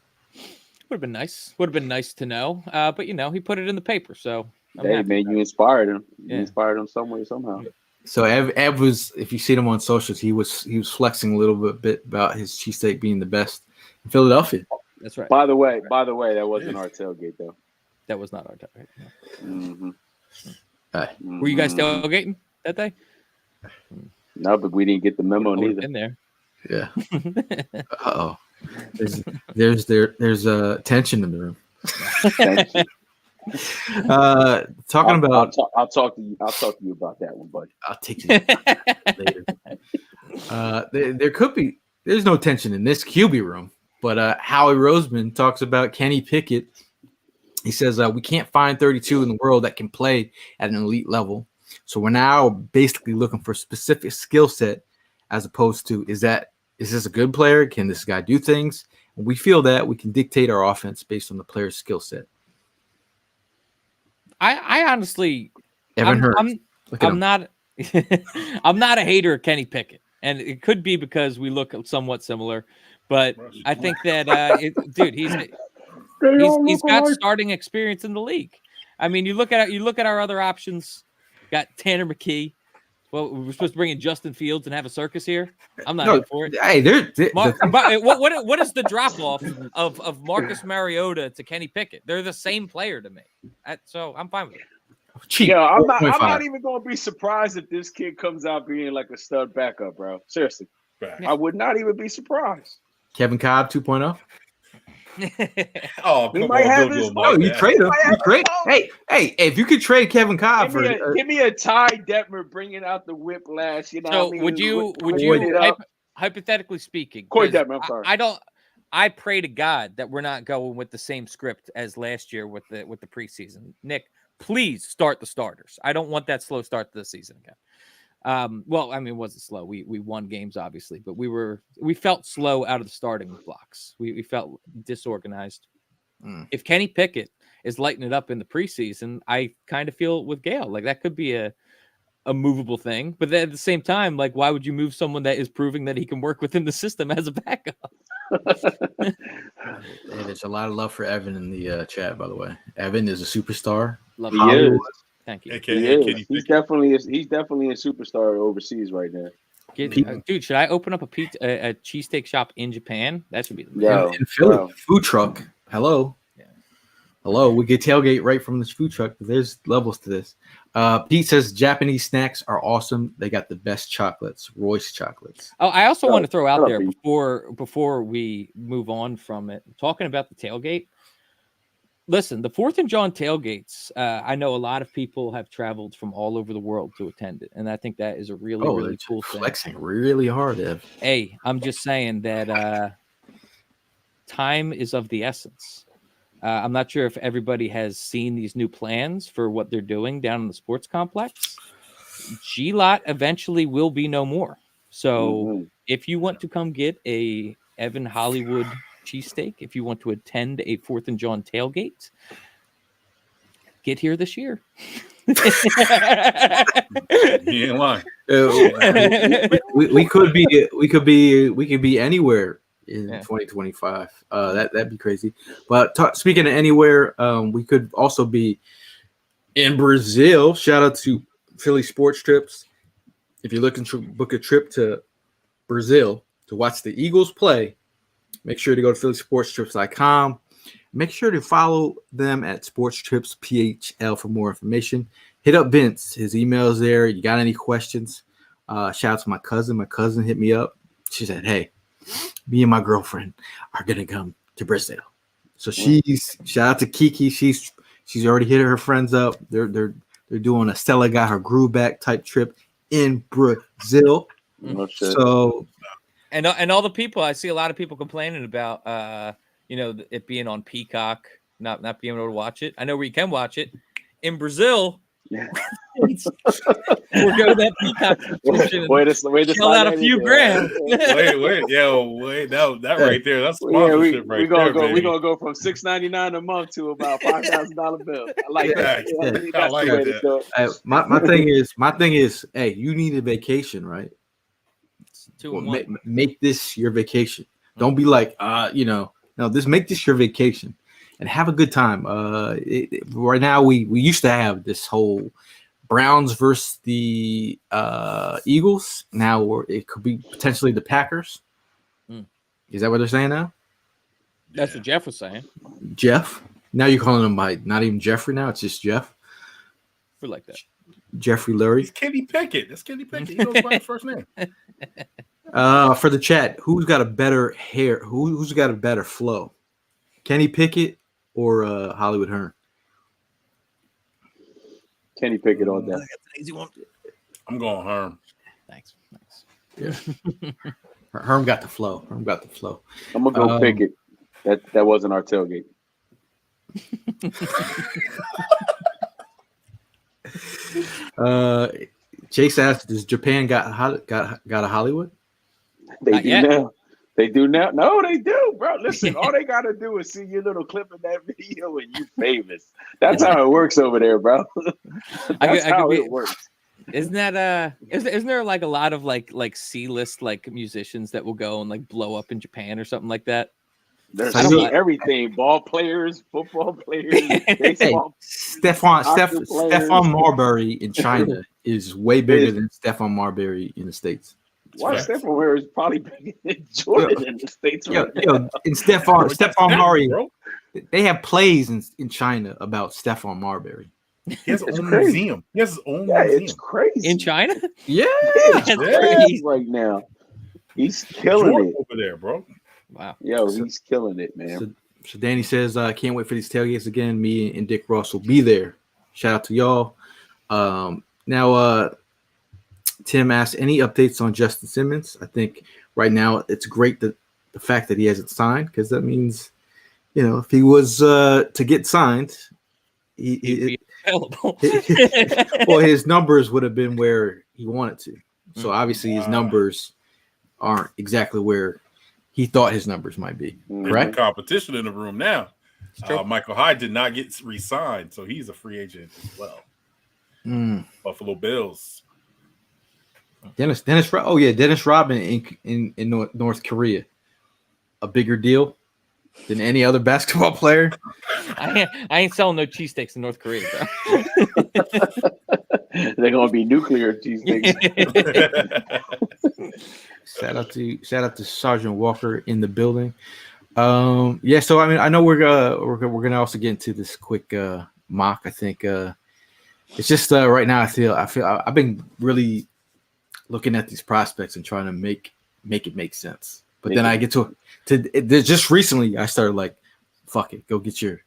Would have been nice. Would have been nice to know. But he put it in the paper, so Hey man, you inspired him. You Yeah. inspired him some way, somehow. So Ev was, if you see him on socials, he was flexing a little bit about his cheesesteak being the best in Philadelphia. That's right. By the way, that wasn't our tailgate though. That was not our tailgate. No. Were you guys tailgating that day? No, but we didn't get the memo neither. In there. Yeah. Uh-oh. There's a tension in the room. Talking about I'll talk to you about that one, buddy. I'll take you later. There's no tension in this QB room, but Howie Roseman talks about Kenny Pickett. He says we can't find 32 in the world that can play at an elite level. So we're now basically looking for a specific skill set as opposed to is this a good player? Can this guy do things? And we feel that we can dictate our offense based on the player's skill set. I honestly, I'm not I'm not a hater of Kenny Pickett, and it could be because we look somewhat similar, but I think that dude, he's got starting experience in the league. I mean, you look at our other options. Got Tanner McKee. Well, we're supposed to bring in Justin Fields and have a circus here. I'm not in for it. Hey, what is the drop off of Marcus Mariota to Kenny Pickett? They're the same player to me, so I'm fine with it. Cheap. Yeah, I'm not even gonna be surprised if this kid comes out being like a stud backup, bro. Seriously, I would not even be surprised. Kevin Cobb 2.0. Oh, he might have his. You trade him. Hey, if you could trade Kevin Cobb give me a Ty Detmer bringing out the whiplash. You know, so what I mean? would you hypothetically speaking? Corey Detmer, I'm sorry. I pray to God that we're not going with the same script as last year with the preseason. Nick, please start the starters. I don't want that slow start to the season again. Well, I mean, it wasn't slow. We won games, obviously, but we felt slow out of the starting blocks. We felt disorganized. If Kenny Pickett is lighting it up in the preseason, I kind of feel with Gale like that could be a movable thing. But then at the same time, like, why would you move someone that is proving that he can work within the system as a backup? Hey, there's a lot of love for Evan in the chat, by the way. Evan is a superstar. Love he is. Thank you. He's definitely a superstar overseas right now. Dude, should I open up a cheesesteak shop in Japan? That should be in Philly. Food truck. Hello. Yeah. Hello. We get tailgate right from this food truck. There's levels to this. Pete says Japanese snacks are awesome. They got the best chocolates, Royce chocolates. Oh, I also want to throw out there before we move on from it, talking about the tailgate. Listen, the 4th and Jawn tailgates, I know a lot of people have traveled from all over the world to attend it, and I think that is a really cool thing. Flexing really hard, Ev. Hey, I'm just saying that time is of the essence. I'm not sure if everybody has seen these new plans for what they're doing down in the sports complex. G-Lot eventually will be no more. So if you want to come get a Evan Hollywood cheesesteak, if you want to attend a 4th and Jawn tailgate, get here this year. You ain't lying. We could be anywhere in 2025. That'd be crazy. But speaking of anywhere, we could also be in Brazil. Shout out to Philly Sports Trips. If you're looking to book a trip to Brazil to watch the Eagles play, make sure to go to phillysportstrips.com. Make sure to follow them at Sports Trips PHL for more information. Hit up Vince. His email is there. You got any questions? Shout out to my cousin. My cousin hit me up. She said, hey, me and my girlfriend are going to come to Brazil. So shout out to Kiki. She's already hit her friends up. They're doing a Stella got her groove back type trip in Brazil. So... And all the people, I see a lot of people complaining about, it being on Peacock, not being able to watch it. I know where you can watch it. In Brazil, we'll go to that Peacock subscription and shell out a few grand. Wait, that right there, that's sponsorship right there. We're going to go from $6.99 a month to about $5,000 bill. I like that. I like that. My thing is, hey, you need a vacation, right? Make this your vacation. Don't be like, no, make this your vacation. and have a good time. Right now, we used to have this whole Browns versus the Eagles. Now it could be potentially the Packers. Is that what they're saying now? That's what Jeff was saying. Jeff. Now you're calling him by not even Jeffrey. Now it's just Jeff. We like that. Jeffrey Lurie. He's Kenny Pickett. That's Kenny Pickett. He knows by his first name. For the chat, who's got a better hair? Who's got a better flow? Kenny Pickett or Hollywood Hearn? Kenny Pickett on that. I'm going Herm. Thanks. Yeah. Herm got the flow. I'm gonna go Pickett. That wasn't our tailgate. Chase asked, "Does Japan got a Hollywood?" They do now. No, they do, bro. Listen, all they gotta do is see your little clip in that video, and you famous. That's how it works over there, bro. That's how it works. Isn't that isn't there like a lot of like C-list like musicians that will go and like blow up in Japan or something like that? There's everything: ball players, football players, baseball. Stephon Marbury in China is way bigger than Stephon Marbury in the States. Why Stephon Marbury is probably bigger than Jordan in the States right now. And Stephon Marbury, they have plays in China about Stephon Marbury. He has his own museum. He has his own museum. It's crazy. In China? Yeah. That's crazy. Right now. He's killing it over there, bro. Wow. Yo, he's killing it, man. So Danny says, can't wait for these tailgates again. Me and Dick Ross will be there. Shout out to y'all. Now, Tim asked, any updates on Justin Simmons? I think right now it's great that the fact that he hasn't signed, because that means, if he was to get signed, he'd be available. Well, his numbers would have been where he wanted to. So obviously his numbers aren't exactly where he thought his numbers might be. Correct? Competition in the room now. Michael Hyde did not get re-signed, so he's a free agent as well. Buffalo Bills. Dennis Rodman in North Korea, a bigger deal than any other basketball player. I ain't selling no cheesesteaks in North Korea, bro. They're gonna be nuclear cheesesteaks. Shout out to Sergeant Walker in the building. So I know we're gonna also get into this quick mock. I think it's just right now I feel I've been really looking at these prospects and trying to make it make sense. But then I get to just recently I started like, fuck it, go get your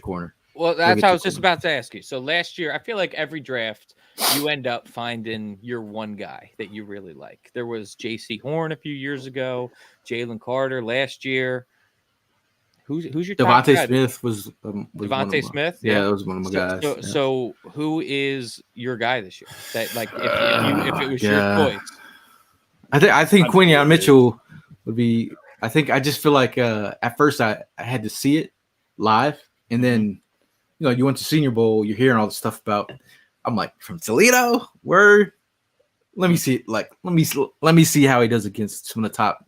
corner. Well, that's what I was just about to ask you. So last year, I feel like every draft you end up finding your one guy that you really like. There was J.C. Horn a few years ago, Jalen Carter last year. Who's your top guy? Smith was Devontae Smith? Yeah, that was one of my guys. So who is your guy this year? That like if it was your choice. I think Quinyon Mitchell would be. I just feel like at first I had to see it live, and then you went to Senior Bowl, you're hearing all the stuff about. I'm like, from Toledo, word. Let me see let me see how he does against some of the top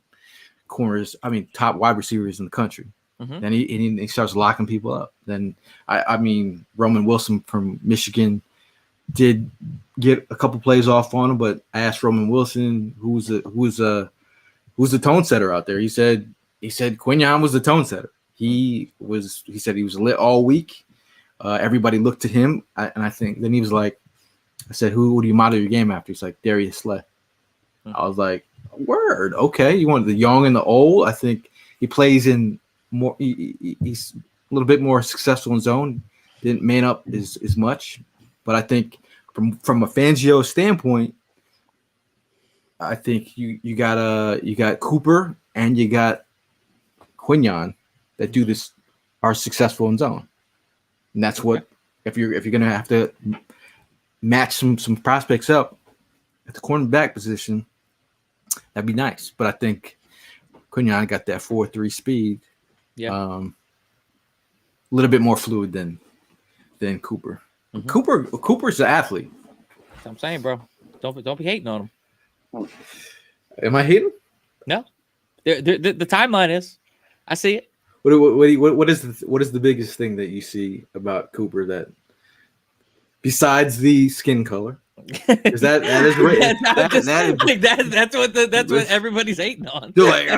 corners. I mean, top wide receivers in the country. Mm-hmm. Then he starts locking people up. Then I mean, Roman Wilson from Michigan did get a couple plays off on him, but I asked Roman Wilson who's the tone setter out there. He said Quinyon was the tone setter. He said he was lit all week. Everybody looked to him, and I think then he was like, I said, who do you model your game after? He's like, Darius Slay. Mm-hmm. I was like, word, okay. You want the young and the old? I think he plays in more. He's a little bit more successful in zone. Didn't man up as much, but I think from a Fangio standpoint, I think you got Cooper and you got Quinyon that do this are successful in zone, and that's what if you're gonna have to match some prospects up at the cornerback position, that'd be nice. But I think Quinyon got that 4.3 speed, a little bit more fluid than Cooper. Mm-hmm. Cooper's an athlete. That's what I'm saying, bro. Don't be hating on him. Am I hating? No. The timeline is. I see it. What is the biggest thing that you see about Cooper that besides the skin color? Is that is right? That's what everybody's hating on. You're like,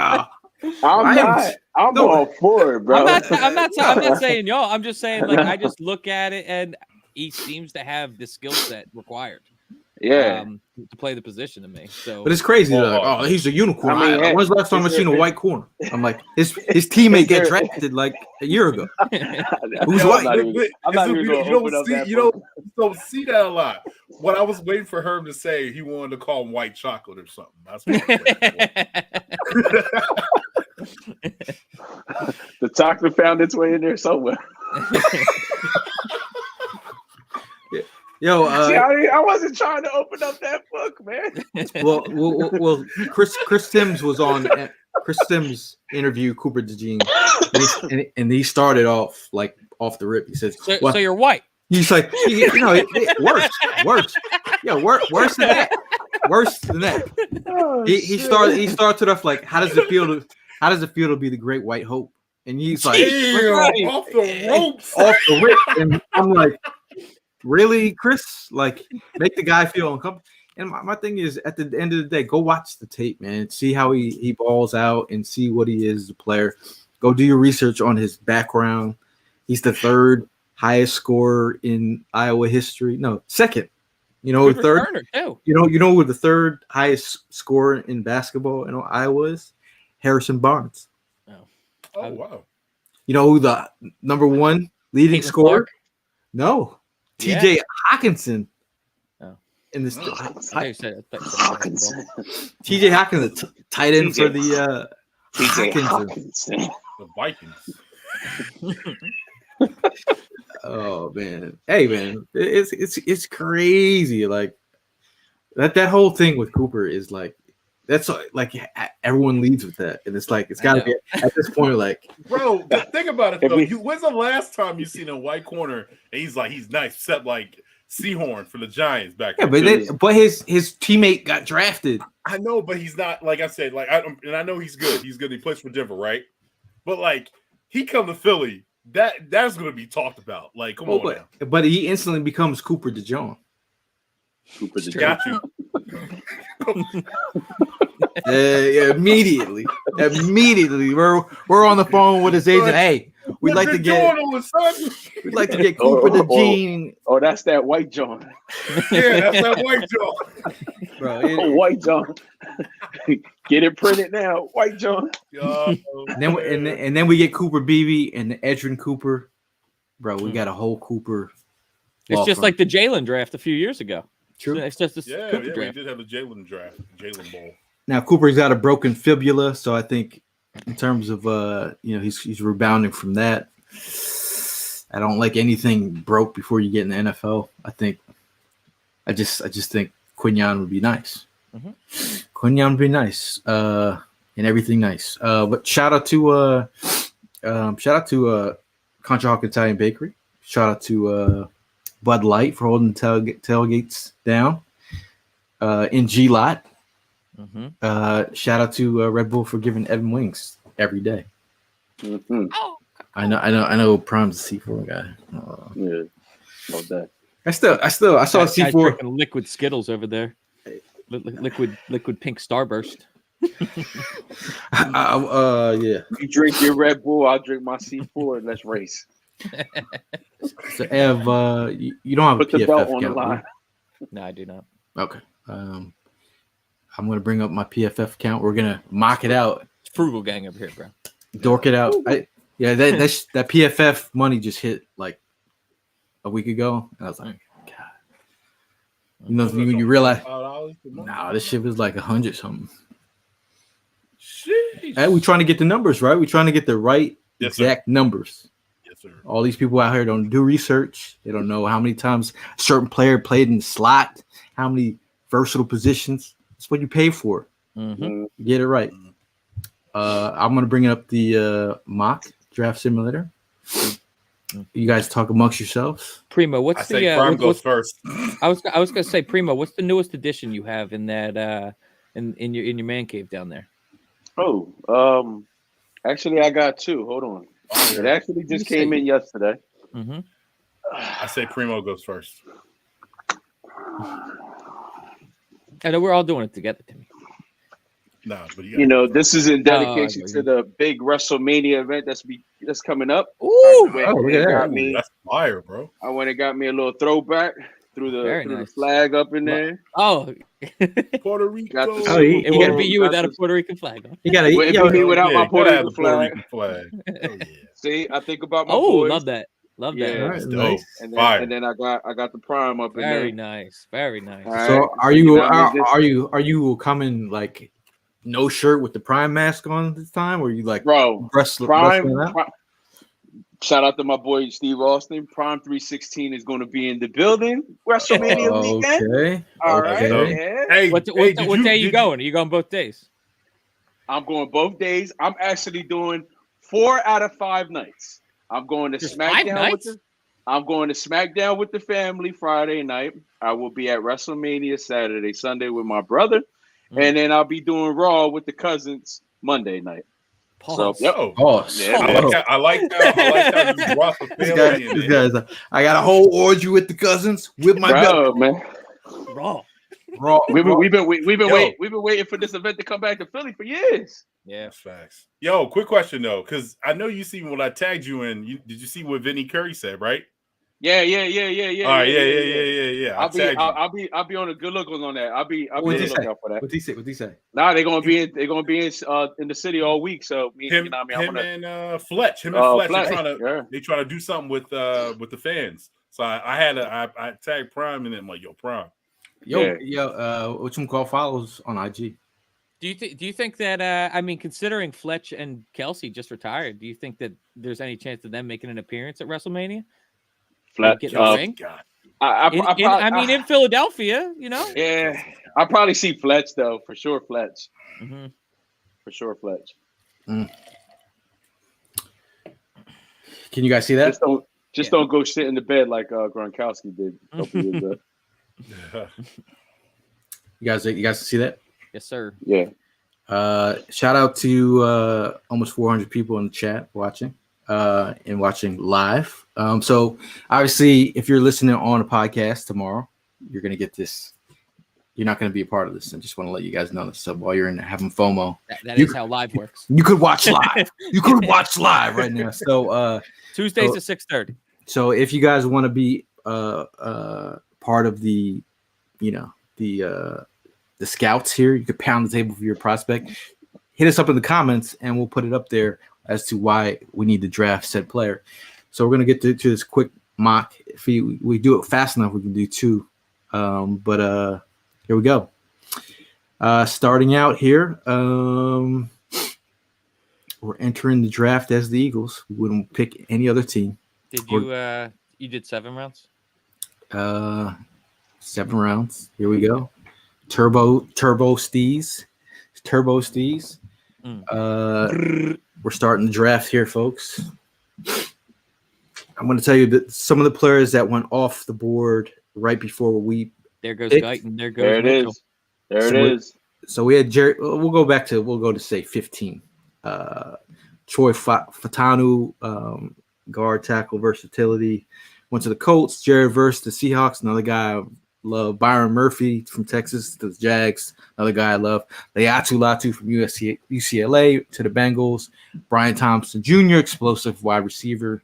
I'm all for it, bro. I'm not saying y'all. I'm just saying, like, I just look at it and he seems to have the skill set required. Yeah. To play the position to me. So, but it's crazy. Like, he's a unicorn. I mean, when's the last time I seen a white corner? I'm like, his teammate get drafted like a year ago. Who's white? I'm not even going to open up that. You don't see that a lot. What I was waiting for Herm to say, he wanted to call him white chocolate or something. That's what I was waiting for. The chocolate found its way in there somewhere. Yo, see, I wasn't trying to open up that book, man. Well, Chris Sims was on. Chris Sims interviewed Cooper DeJean, and he started off like off the rip. He says, "So you're white." He's like, worse. Yeah, worse than that. Worse than that. Oh, he started off like, how does it feel to be the great white hope? And he's like, off the ropes, off the rip. And I'm like, really, Chris? Like, make the guy feel uncomfortable. And my thing is, at the end of the day, go watch the tape, man. See how he balls out and see what he is as a player. Go do your research on his background. He's the third highest scorer in Iowa history. No, second. You know, third. Turner, too. You know who the third highest scorer in basketball in Iowa is? Harrison Barnes. Oh wow. You know who the number one leading scorer? No. TJ Hawkinson. Oh. In this Hawkinson. TJ Hawkinson, tight end for the TJ Hawkinson. The Vikings. Oh man. Hey man, it's crazy. Like that whole thing with Cooper is like that's like everyone leads with that, and it's like it's got to be at this point. Like, bro, think about it though. When's the last time you seen a white corner and he's nice, except like Seahorn for the Giants back? Yeah, but his teammate got drafted. I know, but he's not like I said. Like I know he's good. He's good. He plays for Denver, right? But like he come to Philly, that's going to be talked about. Like, come on, but he instantly becomes Cooper DeJean. Cooper DeJean. Got you. Immediately, we're on the phone with his agent. Hey, we'd like to get Cooper DeJean. Oh, that's that white Jawn. Yeah, that's that white Jawn. Bro, white Jawn. Get it printed now, white Jawn. And then we get Cooper Beebe and the Edrin Cooper. Bro, we got a whole Cooper. It's just like the Jalen draft a few years ago. True. It's just a Cooper draft. We did have a Jalen draft, Jalen Bowl. Now Cooper's got a broken fibula, so I think in terms of he's rebounding from that. I don't like anything broke before you get in the NFL. I just think Quinyon would be nice. Mm-hmm. Quinyon would be nice, and everything nice. But shout out to Contra Italian Bakery. Shout out to Bud Light for holding the tailgates down in G-Lot. Mm-hmm. Shout out to Red Bull for giving Evan wings every day. Mm-hmm. Oh, I know. Prime's a C4 guy. Yeah, love that. I saw C4 drinking liquid Skittles over there. Liquid pink Starburst. Yeah. You drink your Red Bull, I'll drink my C4, and let's race. So Ev, you don't have Put a the PFF belt on the account, line. right? No, I do not. Okay. I'm gonna bring up my PFF account. We're gonna mock it out. Frugal gang over here, bro. Dork it out. That PFF money just hit like a week ago, and I was like, God. You realize? Nah, this shit was like 100 something. Hey, we trying to get the numbers right. We trying to get the right exact numbers. Yes, sir. All these people out here don't do research. They don't know how many times a certain player played in the slot, how many versatile positions. That's what you pay for. Mm-hmm. Get it right. I'm gonna bring up the mock draft simulator. You guys talk amongst yourselves. Primo, what's the Prime goes first. I was gonna say, Primo, what's the newest edition you have in that in your man cave down there? Oh, actually, I got two. Hold on. It actually just came in yesterday. Mm-hmm. I say Primo goes first. I know we're all doing it together, Timmy. No, but You know, this is in dedication to the big WrestleMania event that's coming up. Ooh, look at that. Ooh, that's fire, bro. I went and got me a little throwback through the flag up in there. Oh, Puerto Rico. It wouldn't be you without a Puerto Rican flag. Huh? You gotta, wouldn't be me without my Puerto Rican flag. Oh, yeah. See, I think about my boys. Love that. Love that. All right, nice. And then I got the prime up in there. Very nice. Very nice. All So right. are you coming like no shirt with the prime mask on this time, or you like bro prime? Shout out to my boy Steve Austin. Prime 316 is going to be in the building WrestleMania weekend. Okay. All right. Yeah. Hey, what day are you going? Are you going both days? I'm going both days. I'm actually doing 4 out of 5 nights. I'm going to SmackDown. I'm going to SmackDown with the family Friday night. I will be at WrestleMania Saturday, Sunday with my brother, and then I'll be doing Raw with the cousins Monday night. Pause. So, I like that. You brought the family in this guy's I got a whole orgy with the cousins with my brother. Man. Raw. We've been waiting for this event to come back to Philly for years. Yeah, facts. Yo, quick question though, because I know you see when I tagged you in. Did you see what Vinny Curry said? Right? Yeah. All right, yeah. I'll be on a good look on that. I'll be on the lookout for that. What'd he say? Nah, they're gonna be in the city all week. So Fletch. They're trying to do something with the fans. So I tagged Prime and then I'm like, yo, Prime. Which one call follows on IG? Do you think that considering Fletch and Kelsey just retired, do you think that there's any chance of them making an appearance at WrestleMania? Fletch, in Philadelphia, you know. Yeah, I'll probably see Fletch though, for sure. Fletch, for sure. Fletch. Can you guys see that? Don't go sit in the bed like Gronkowski did a couple years ago. You guys see that? Yes, sir. Yeah. Shout out to almost 400 people in the chat watching and watching live. So obviously, if you're listening on a podcast tomorrow, you're gonna get this. You're not gonna be a part of this. I just want to let you guys know this. So while you're in having FOMO, that is how live works. You could watch live. You could watch live right now. So Tuesdays at 6:30. So if you guys want to be part of the, the scouts here, you could pound the table for your prospect. Hit us up in the comments, and we'll put it up there as to why we need to draft said player. So we're gonna get to this quick mock. If we do it fast enough, we can do 2. But here we go. Starting out here, we're entering the draft as the Eagles. We wouldn't pick any other team. Did you? You did 7 rounds. 7 rounds. Here we go. Turbo Steez. We're starting the draft here, folks. I'm going to tell you that some of the players that went off the board right before we. There goes Guyton. There it is. There it is. So we had Jerry. We'll go to say 15. Troy Fatanu, guard tackle versatility. Went to the Colts. Jared Verse, the Seahawks. Another guy I love. Byron Murphy from Texas to the Jags. Another guy I love. Leatu Latu from UCLA to the Bengals. Brian Thompson Jr., explosive wide receiver.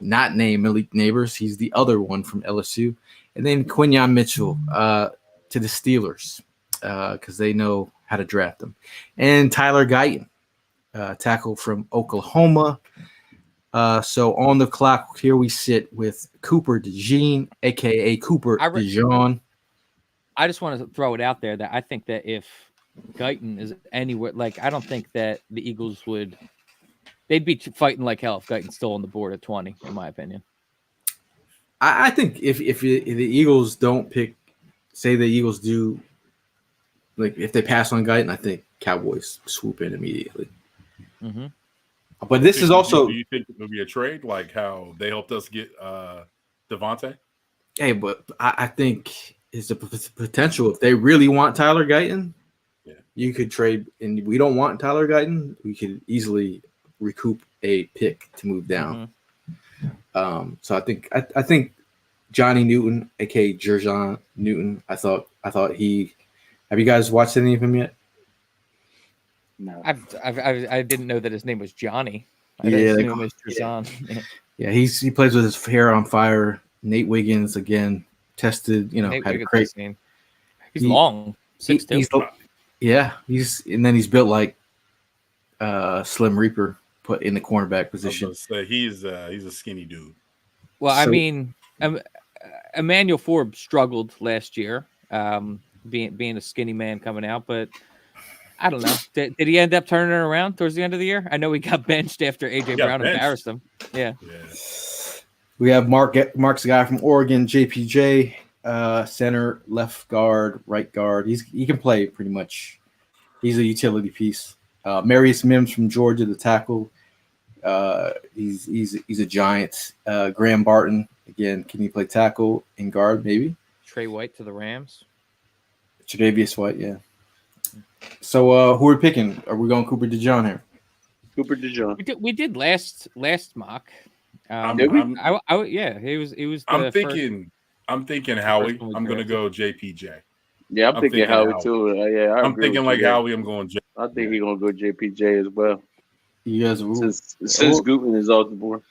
Not named Malik Neighbors. He's the other one from LSU. And then Quinyon Mitchell to the Steelers because they know how to draft them. And Tyler Guyton, tackle from Oklahoma. So on the clock here we sit with Cooper DeJean, a.k.a. Cooper DeJean. I just want to throw it out there that I think that if Guyton is anywhere, I don't think that the Eagles would – they'd be fighting like hell if Guyton's still on the board at 20, in my opinion. I think if the Eagles don't pick – say the Eagles do – if they pass on Guyton, I think Cowboys swoop in immediately. Mm-hmm. But this is also. Do you think it will be a trade like how they helped us get Devontae? Hey, but I think it's a potential. If they really want Tyler Guyton, you could trade. And we don't want Tyler Guyton. We could easily recoup a pick to move down. Mm-hmm. So I think Johnny Newton, aka Jawn Newton. I thought he. Have you guys watched any of him yet? No. I didn't know that his name was Johnny. I Yeah, just they knew him call- as Jawn. Yeah. Yeah, he plays with his hair on fire. Nate Wiggins again tested. You know, Nate had a Wiggins great. I've seen. He's He- long, 6'2". He's built like Slim Reaper, put in the cornerback I was position. gonna say he's a skinny dude. Well, I So- mean, Emmanuel Forbes struggled last year, being a skinny man coming out, but I don't know. Did he end up turning it around towards the end of the year? I know he got benched after AJ got Brown benched. embarrassed him. Yeah. Yeah. We have Mark's a guy from Oregon, JPJ, center, left guard, right guard. He can play pretty much. He's a utility piece. Marius Mims from Georgia, the tackle. He's a giant. Graham Barton, again, can he play tackle and guard maybe? Trey White to the Rams. Tre'Davious White, yeah. So who are we picking? Are we going Cooper DeJean here? Cooper DeJean. We did last mock. Did we? Yeah, he was. The I'm first thinking Howie. one we I'm gonna drafted. go JPJ. Yeah, I'm thinking Howie too. Yeah, I I'm agree thinking with like you there. Howie. I'm going J. I think he's gonna go JPJ as well. You guys, Since Gutman is off the board.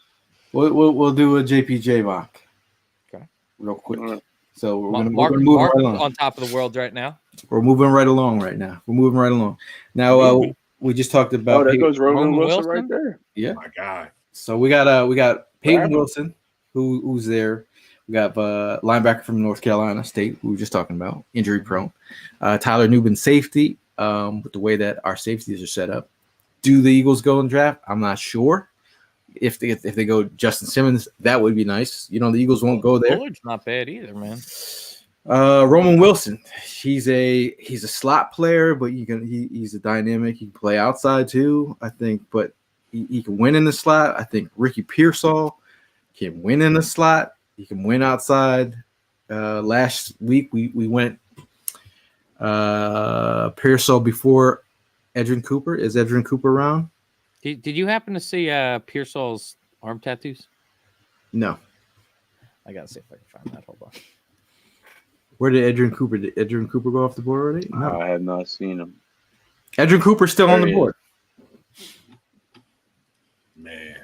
we'll do a JPJ mock. Okay. Real quick. All right. So we're Mark gonna move right along. on top of the world right now. We're moving right along right now. We're moving right along. Now we just talked about Oh, there goes Roman Roman Wilson Wilson? right there. yeah. My God. So we got Peyton Grab him. Wilson, who's there. We got linebacker from North Carolina State, who we were just talking about, injury prone. Tyler Nubin, safety. With the way that our safeties are set up, do the Eagles go in draft? I'm not sure. If they go Justin Simmons, that would be nice. You know, the Eagles won't go there. Bullard's not bad either, man. Roman Wilson, he's a slot player, but he's a dynamic. He can play outside too, I think, but he can win in the slot. I think Ricky Pearsall can win in the slot. He can win outside. Last week we went Pearsall before Edrin Cooper. Is Edrin Cooper around? Did you happen to see Pearsall's arm tattoos? No. I gotta see if I can find that. Hold on. Where did Edrin Cooper go off the board already? No. I have not seen him. Edrin Cooper's still on the board. Man,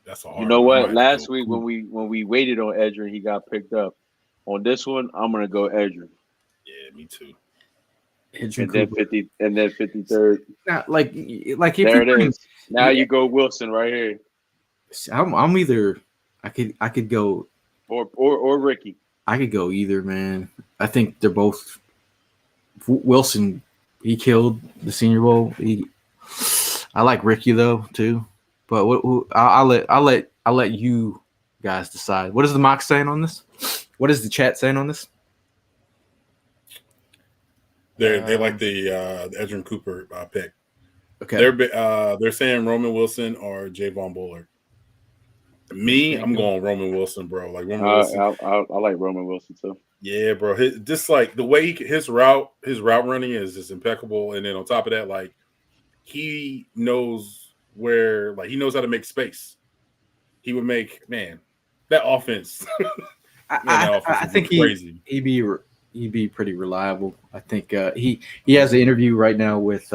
that's a hard. You know one. what? Last week when we waited on Edrin, he got picked up. On this one, I'm gonna go Edrin. Yeah, me too. Edrin And then Cooper. 53rd. Not like if There you it is. Now you go Wilson right here. I'm either I could go Or Ricky. I could go either, man. I think they're both. Wilson, he killed the Senior Bowl. I like Ricky though too, but I'll let you guys decide. What is the mock saying on this? What is the chat saying on this? They like the Edrin Cooper pick. Okay, They're saying Roman Wilson or Javon Bullard. Me, I'm going Roman Wilson, bro. Like Roman Wilson. I like Roman Wilson too. Yeah, bro. Just like the way his route running is just impeccable, and then on top of that, like he knows where, like he knows how to make space. He would make that offense. I think crazy. He'd be pretty reliable. I think he has an interview right now with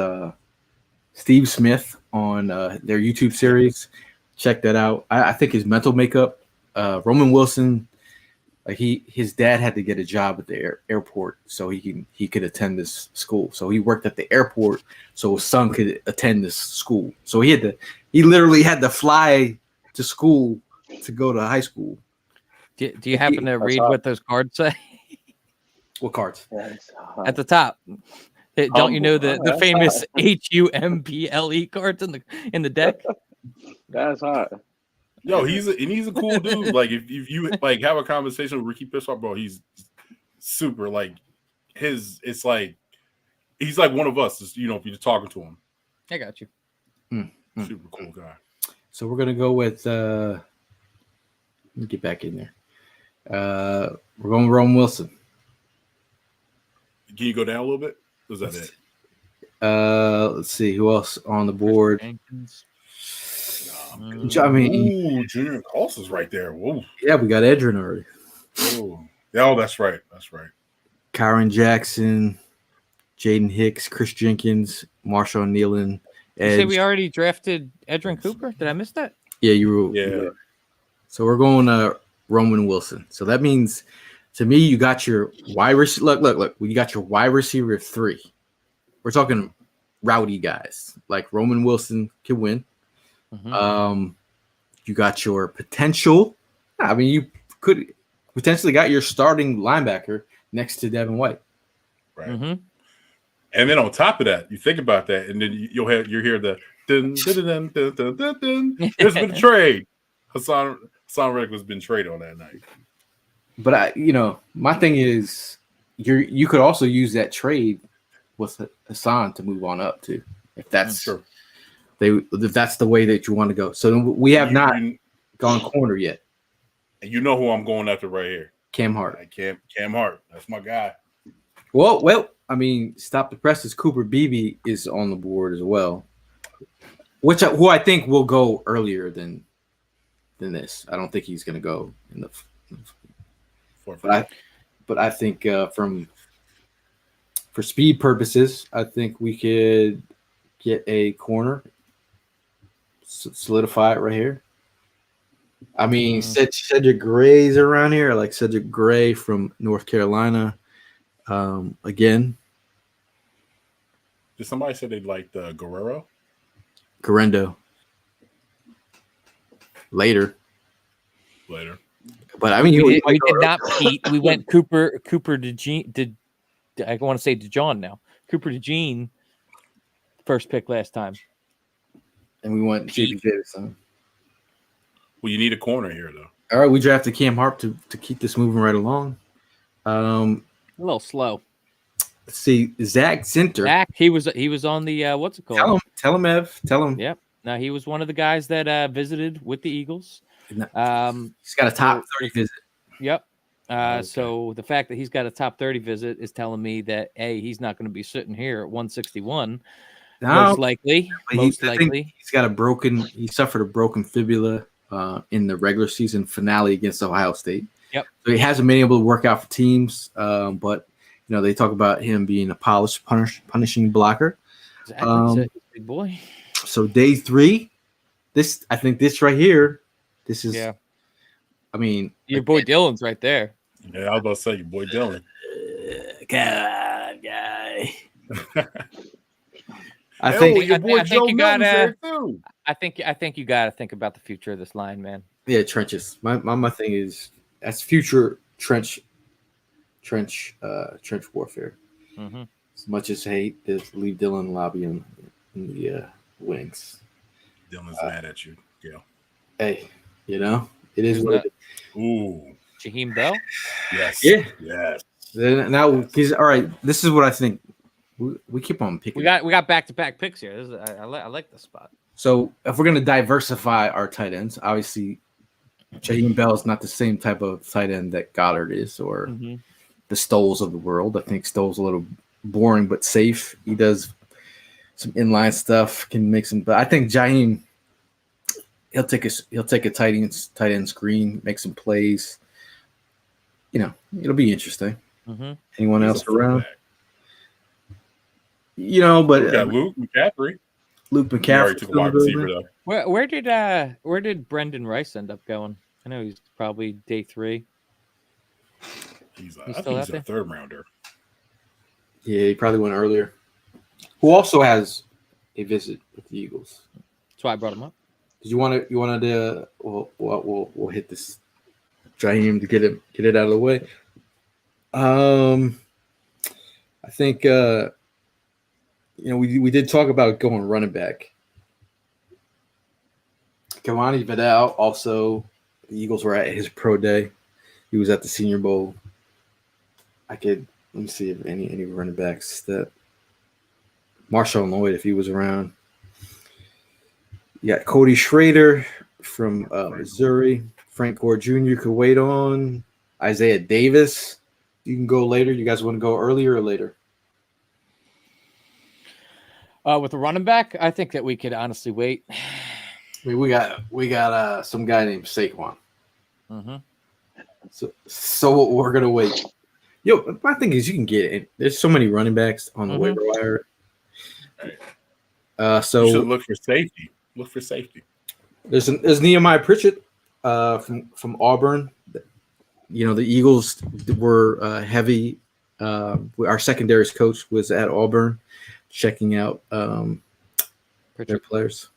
Steve Smith on their YouTube series. Check that out. I think his mental makeup, Roman Wilson, like his dad had to get a job at the airport so he could attend this school. So he worked at the airport so his son could attend this school. So he literally had to fly to school to go to high school. Do you happen to read what those cards say What cards? at the top? Don't you know the famous HUMPLE cards in the deck? That's hot. Yo, he's a cool dude. Like if you like have a conversation with Ricky Pearsall, bro, he's super like it's like he's like one of us, if you're talking to him. I got you. Super cool guy. So we're gonna go with let me get back in there. We're going with Roman Wilson. Can you go down a little bit? Was that it? Let's see who else on the board. Jenkins. I mean, Ooh, Junior Colson's right there. Whoa. yeah, we got Edrin already. Oh, yeah, that's right. That's right. Kyron Jackson, Jaden Hicks, Chris Jenkins, Marshawn Nealon. You say we already drafted Edrin Cooper? Did I miss that? Yeah, you were. Yeah. So we're going Roman Wilson. So that means, to me, you got your wide receiver. Look. You got your wide receiver 3. We're talking rowdy guys like Roman Wilson can win. Mm-hmm. You got your potential. I mean, you could potentially got your starting linebacker next to Devin White. Right. Mm-hmm. And then on top of that, you think about that, and then you hear the dun, dun, dun, dun, dun, dun, dun. There's been a trade. Hassan Reddick was been traded on that night. But my thing is, you could also use that trade with Hassan to move on up too, if that's Sure. if that's the way that you want to go. So we have not gone corner yet. And you know who I'm going after right here? Cam Hart. Cam Hart. That's my guy. Well, I mean, stop the presses. Cooper Beebe is on the board as well, who I think will go earlier than this. I don't think he's going to go in the. But I think for speed purposes, I think we could get a corner, solidify it right here. I mean, Cedric Gray's around here. I like Cedric Gray from North Carolina. Again. Did somebody say they liked Guerrero? Later. But I mean, we did not Pete. We went Cooper DeJean. I want to say DeJohn now. Cooper DeJean, first pick last time. And we went JP Davidson. Well, you need a corner here, though. All right, we drafted Cam Hart to keep this moving right along. A little slow. Let's see, Zach Zinter. Zach, he was on the what's it called? Tell him, Ev. Tell him. Yep. Now he was one of the guys that visited with the Eagles. He's got a top 30 visit. Yep. So the fact that he's got a top 30 visit is telling me that he's not going to be sitting here at 161. Most likely. He suffered a broken fibula in the regular season finale against Ohio State. Yep. So he hasn't been able to work out for teams, but they talk about him being a polished, punishing blocker. Exactly. Big boy. So day 3, I think this right here, this is. Yeah. I mean, your boy Dylan's right there. Yeah, I was about to say your boy Dylan. God, guy. I think you got to think about the future of this line, man. Yeah, trenches. My thing is that's future trench warfare. Mm-hmm. As much as I hate to leave Dylan lobby in the wings. Dylan's mad at you, Gail. Hey, it is what it is. Ooh. Jaheim Bell? Yes. Yeah. Yes. Now he's all right. This is what I think. We keep on picking. We got back-to-back picks here. I like this spot. So if we're gonna diversify our tight ends, obviously Jaheim Bell is not the same type of tight end that Goddard is, or the Stoles of the world. I think Stoles a little boring but safe. He does some inline stuff, can make some. But I think Jaheim, he'll take a tight end screen, make some plays. It'll be interesting. Mm-hmm. Anyone else around? But we got Luke McCaffrey. Luke McCaffrey took a wide receiver though. Where did Brendan Rice end up going? I know he's probably day 3. He's a 3rd rounder. Yeah, he probably went earlier. Who also has a visit with the Eagles? That's why I brought him up. Did you want to? We'll hit this Jaheim to get it out of the way. I think we did talk about going running back. Kamani Vidal also, the Eagles were at his pro day. He was at the Senior Bowl. Let me see if any running backs that Marshawn Lloyd, if he was around. You got Cody Schrader from Missouri. Frank Gore Jr. could wait on. Isaiah Davis. You can go later. You guys want to go earlier or later? With the running back, I think that we could honestly wait. I mean, we got some guy named Saquon. Mm-hmm. So we're gonna wait. Yo, my thing is you can get it. There's so many running backs on the waiver wire. You should look for safety. Look for safety. There's Nehemiah Pritchett from Auburn. You know, the Eagles were heavy. Our secondaries coach was at Auburn checking out their players.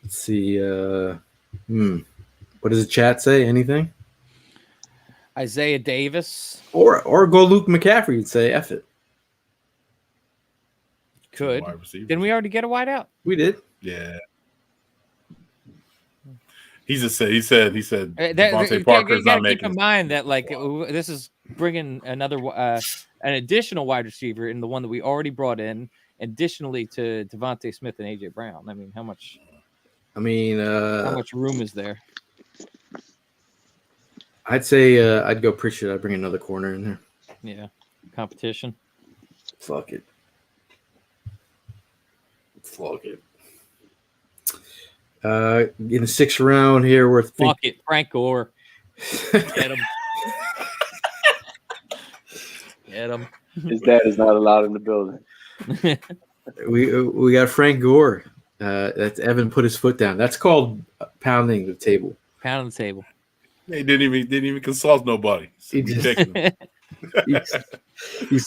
Let's see. What does the chat say? Anything? Isaiah Davis. Or go Luke McCaffrey and say F it. Could. Didn't we already get a wideout? We did. Yeah. He said Devontae Parker's not making. Keep in mind that this is bringing another an additional wide receiver in the one that we already brought in, additionally to Devontae Smith and AJ Brown. I mean, how much room is there? I'd say I'd go Pritchett. I'd bring another corner in there. Yeah, competition. Fuck it. In the 6th round here, we're fuck it, Frank Gore. Get him. Get him. His dad is not allowed in the building. We got Frank Gore. That's Evan put his foot down. That's called pounding the table. Pounding the table. They didn't even consult nobody. He's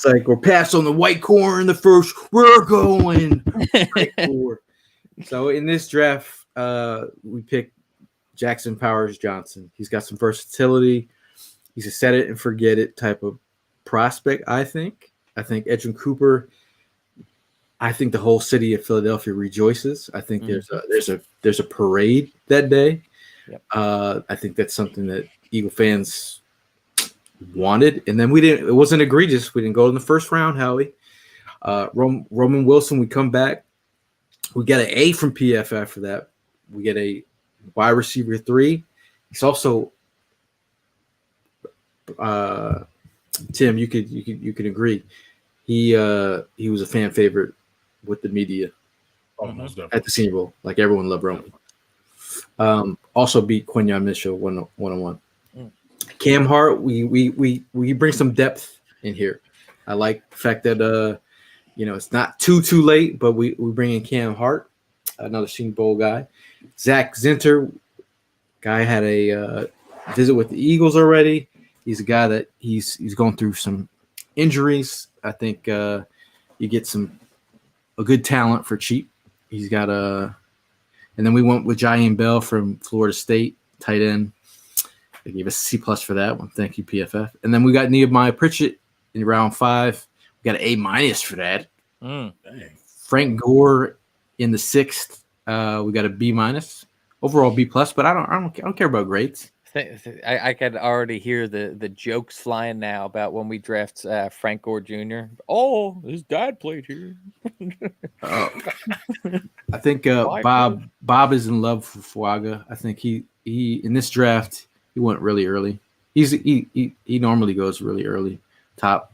like, we're passed on the white corn in the first. We're going. Frank Gore. So in this draft, we picked Jackson Powers Johnson. He's got some versatility. He's a set it and forget it type of prospect, I think. I think Edwin Cooper. I think the whole city of Philadelphia rejoices. I think there's a parade that day. Yep. I think that's something that Eagle fans wanted, and then it wasn't egregious. We didn't go in the first round, Howie. Roman Wilson, we come back. We get an A from PFF for that. We get a wide receiver 3. He's also Tim. You could agree. He was a fan favorite with the media at the Senior Bowl. Like everyone loved Roman. Also beat Quinyon Mitchell 1-on-1. Cam Hart, we bring some depth in here. I like the fact that it's not too late, but we bring in Cam Hart, another Senior Bowl guy. Zach Zinter, guy had a visit with the Eagles already. He's a guy that he's going through some injuries. I think you get a good talent for cheap. He's got and then we went with Jayon Bell from Florida State, tight end. They gave us C+ for that one. Thank you, PFF. And then we got Nehemiah Pritchett in round 5. We got an A- for that. Frank Gore in the 6th. We got a B-. Overall B+, but I don't care about grades. I could already hear the jokes flying now about when we draft Frank Gore Jr. Oh, his dad played here. I think Bob is in love with Fuaga. I think he in this draft he went really early. He normally goes really early, top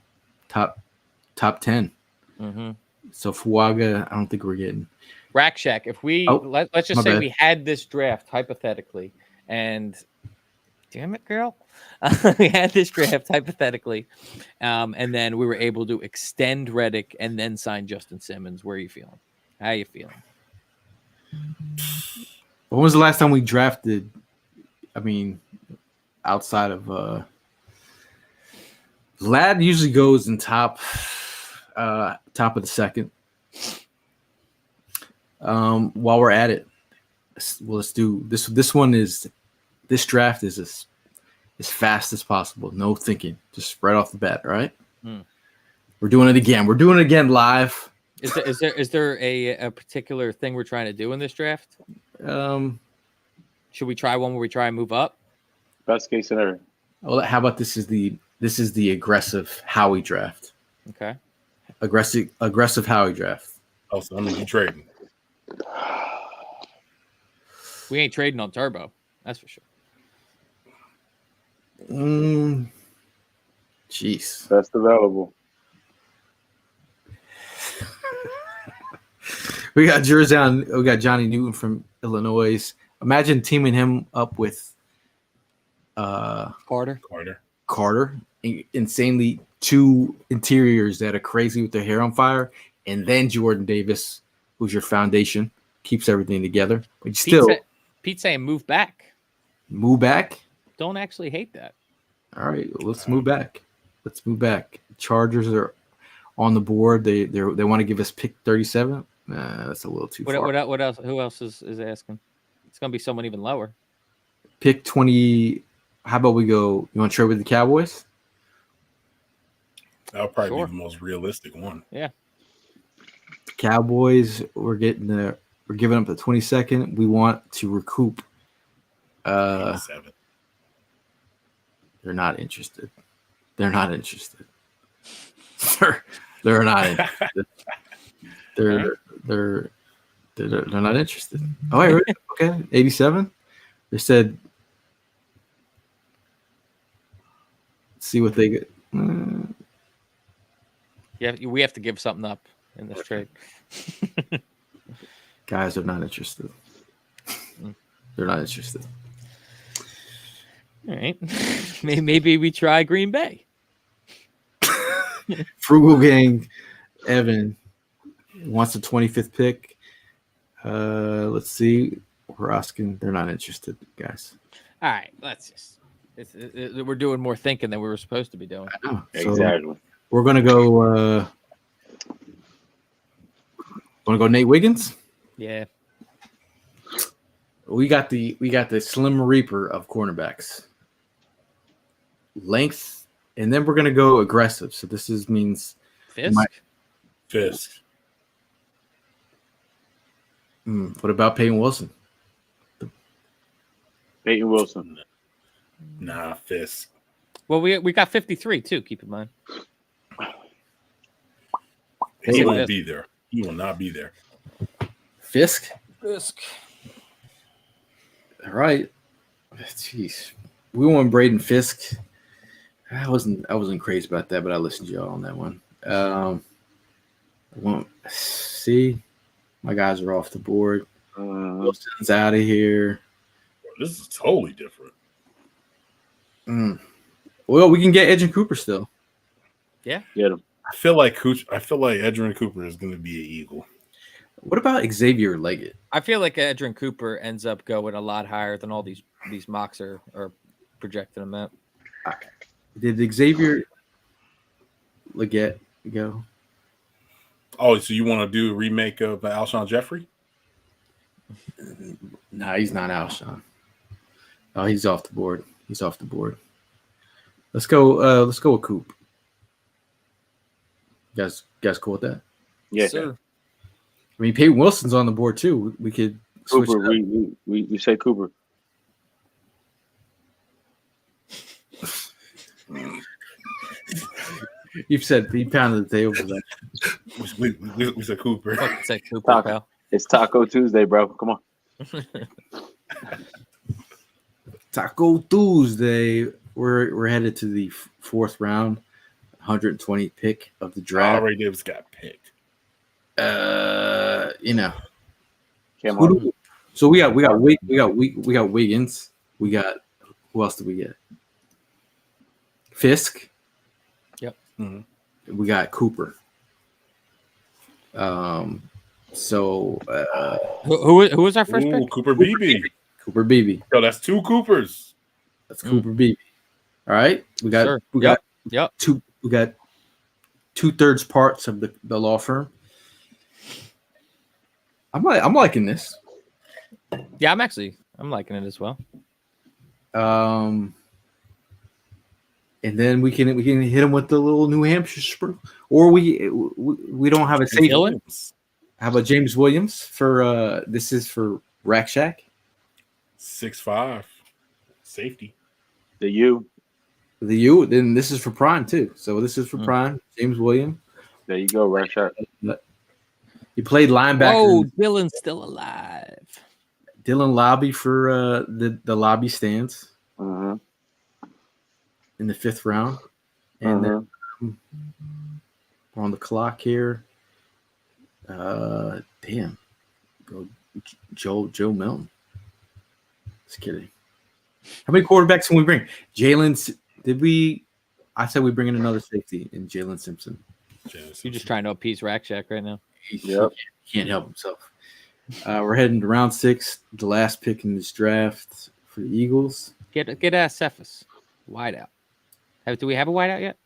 10. Mm-hmm. So Fuaga, I don't think we're getting. Rack Shack. If we let's just say we had this draft hypothetically, and damn it, girl, we had this draft hypothetically, and then we were able to extend Reddick and then sign Justin Simmons. Where are you feeling? How are you feeling? When was the last time we drafted? I mean, outside of Vlad usually goes in top of the 2nd. While we're at it, let's do this. This draft is as fast as possible. No thinking, just right off the bat. All right. We're doing it again. We're doing it again live. Is there a particular thing we're trying to do in this draft? Should we try one where we try and move up? Best case scenario. Well, how about this is the aggressive Howie draft. Okay. Aggressive Howie draft. Oh, so I mean you trading. We ain't trading on Turbo. That's for sure. Jeez. Best available. We got Johnny Newton from Illinois. Imagine teaming him up with Carter. Carter. Insanely two interiors that are crazy with their hair on fire, and then Jordan Davis, who's your foundation, keeps everything together. But you still Pete's saying move back. move back. Don't actually hate that. All right, let's move back. Let's move back. Chargers are on the board. They want to give us pick 37. Nah, that's a little too far. What else? Who else is asking? It's gonna be someone even lower. Pick 20. How about we go? You want to trade with the Cowboys? That'll probably be the most realistic one. Yeah. The Cowboys, we're giving up the 22nd. We want to recoup. 7. They're not interested. They're not interested. They're not interested. They're not interested. Oh, wait, really? Okay. 87. They said, see what they get. Yeah, we have to give something up in this trade. Guys are not interested. They're not interested. All right. Maybe we try Green Bay. Frugal Gang, Evan wants the 25th pick. Let's see. We're asking. They're not interested, guys. All right. Let's just. We're doing more thinking than we were supposed to be doing. I know. Exactly. So we're gonna go. Want to go Nate Wiggins? Yeah. We got the Slim Reaper of cornerbacks. Length, and then we're gonna go aggressive. So this means Fisk. What about Peyton Wilson? Peyton Wilson. Nah, Fisk. Well, we got 53 too. Keep in mind. He won't be there. He will not be there. Fisk. All right. Jeez, we want Braden Fisk. I wasn't crazy about that, but I listened to y'all on that one. See, my guys are off the board. Wilson's out of here. This is totally different. Well, we can get Edgerrin Cooper still. Yeah, get him. I feel like Edgerrin Cooper is going to be an Eagle. What about Xavier Leggett? I feel like Edgerrin Cooper ends up going a lot higher than all these mocks are projecting him at. Did Xavier Leggett go? Oh, so you want to do a remake of Alshon Jeffrey? Nah, he's not Alshon. Oh, he's off the board. Let's go with Coop. You guys cool with that? Yeah, sir. I mean, Peyton Wilson's on the board too. We could switch Cooper. We say Cooper. You've said he pounded the table for that. We said Cooper. Say Cooper, pal. It's Taco Tuesday, bro. Come on. Taco Tuesday. We're headed to the fourth round, 120th pick of the draft. Ray Davis got picked. So we got Wiggins. We got who else did we get? Fisk. Yep. Mm-hmm. We got Cooper. Who was our first pick? Cooper Beebe. Cooper Beebe. Yo, that's two Coopers. That's Cooper Beebe. All right. We got two 2/3 parts of the law firm. I'm liking this. Yeah, I'm liking it as well. And then we can hit him with the little New Hampshire sprinkle, or we don't have a safety. How about James Williams for this is for Rack Shack? 6'5", safety. The U. Then this is for Prime too. So this is for Prime. James Williams. There you go, Rack Shack. He played linebacker. Oh, Dylan's still alive. Dylan Lobby for the lobby stands in the 5th round. And then we're on the clock here. Damn. Go Joe Milton. Just kidding. How many quarterbacks can we bring? I said we bring in another safety in Jalen Simpson. You're just trying to appease Rack Shack right now. He can't help himself. We're heading to round 6, the last pick in this draft for the Eagles. Get Cephas wide out. Do we have a wide out yet?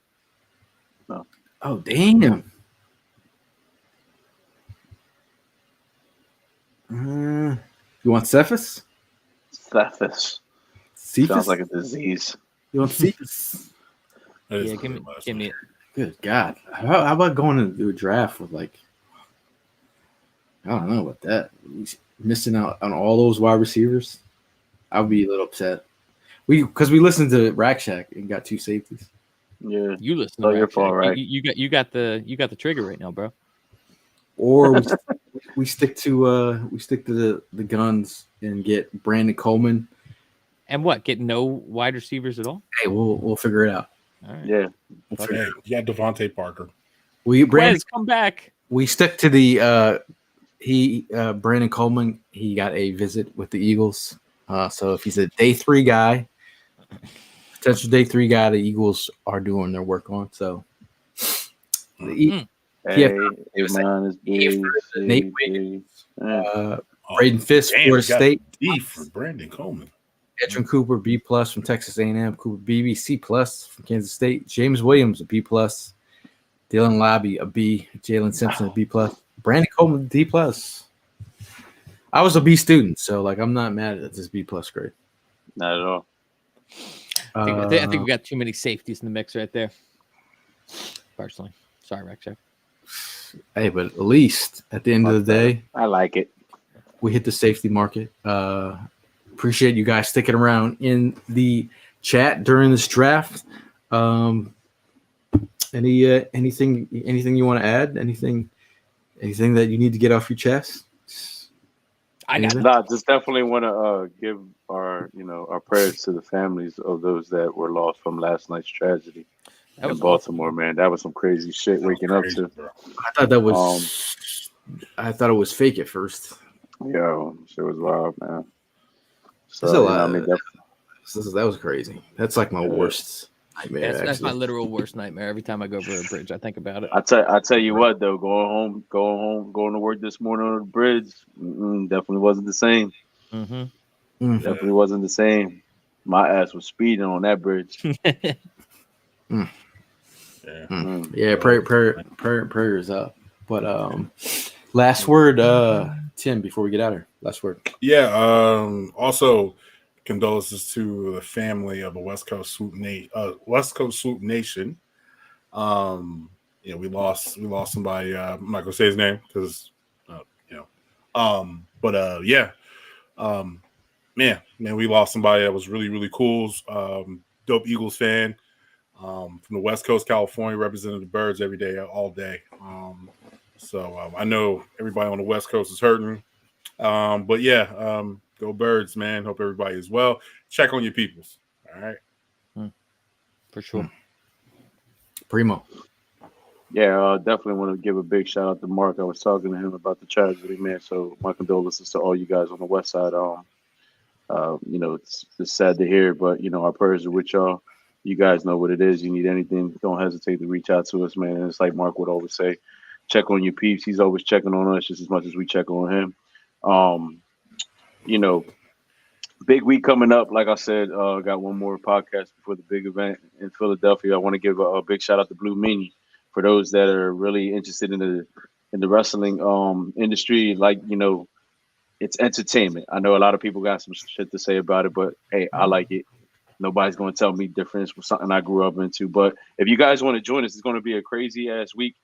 No. Oh, damn. You want Cephas? Cephas. Sounds like a disease. You want Cephas? Yeah, give me it. Good God. How about going to do a draft with, like, I don't know about that. Missing out on all those wide receivers? I would be a little upset. Because we listened to Rack Shack and got 2 safeties. Yeah. You listen Oh, to your Rack fault, Shack. right? You got the trigger right now, bro. Or we stick to the guns and get Brandon Coleman. And what? Get no wide receivers at all? Hey, we'll figure it out. All right. Yeah. Hey, you got Devontae Parker. Brandon, come back. We stick to the Brandon Coleman. He got a visit with the Eagles. So if he's a day 3 guy, potential day 3 guy, the Eagles are doing their work on. So Hey, man, is big. Nate Wiggins. Braden Fisk, Damn, Florida State. D for Brandon Coleman. Edrin Cooper, B+ from Texas A&M. Cooper Beebe, C+ from Kansas State. James Williams, a B+. Dylan Labby, a B. Jalen Simpson, a B+. Brandon Coleman, D+. I was a B student, so like I'm not mad at this B+ grade. Not at all. I think we got too many safeties in the mix right there. Personally, sorry, Rex. Hey, but at least at the end of the day, I like it. We hit the safety market. Appreciate you guys sticking around in the chat during this draft. Anything you want to add? Anything that you need to get off your chest? Just definitely want to give our prayers to the families of those that were lost from last night's tragedy in Baltimore. Awesome. Man, that was some crazy shit waking up to. I thought that was. I thought it was fake at first. Yo, shit was wild, man. So that was crazy. That's like my worst nightmare. That's my literal worst nightmare. Every time I go over a bridge, I think about it. I tell you what though, going to work this morning on the bridge, definitely wasn't the same. Mm-hmm. Definitely wasn't the same. My ass was speeding on that bridge. Yeah, prayers up. But last word, Tim, before we get out of here. Last word. Yeah. Also, condolences to the family of the West Coast Swoop Nation. We lost somebody. I'm not gonna say his name because man, we lost somebody that was really, really cool. Dope Eagles fan. From the West Coast, California, representing the Birds every day, all day. So I know everybody on the West Coast is hurting. Go Birds, man. Hope everybody is well. Check on your peoples. All right. For sure. Primo. Yeah, definitely want to give a big shout out to Mark. I was talking to him about the tragedy, man. So my condolences to all you guys on the West Side. It's sad to hear, but our prayers are with y'all. You guys know what it is. You need anything, don't hesitate to reach out to us, man. And it's like Mark would always say, check on your peeps. He's always checking on us just as much as we check on him. Big week coming up. Like I said, got one more podcast before the big event in Philadelphia. I want to give a big shout out to Blue Meanie for those that are really interested in the wrestling industry. It's entertainment. I know a lot of people got some shit to say about it, but hey, I like it. Nobody's going to tell me different. It's something I grew up into. But if you guys want to join us, it's going to be a crazy ass week.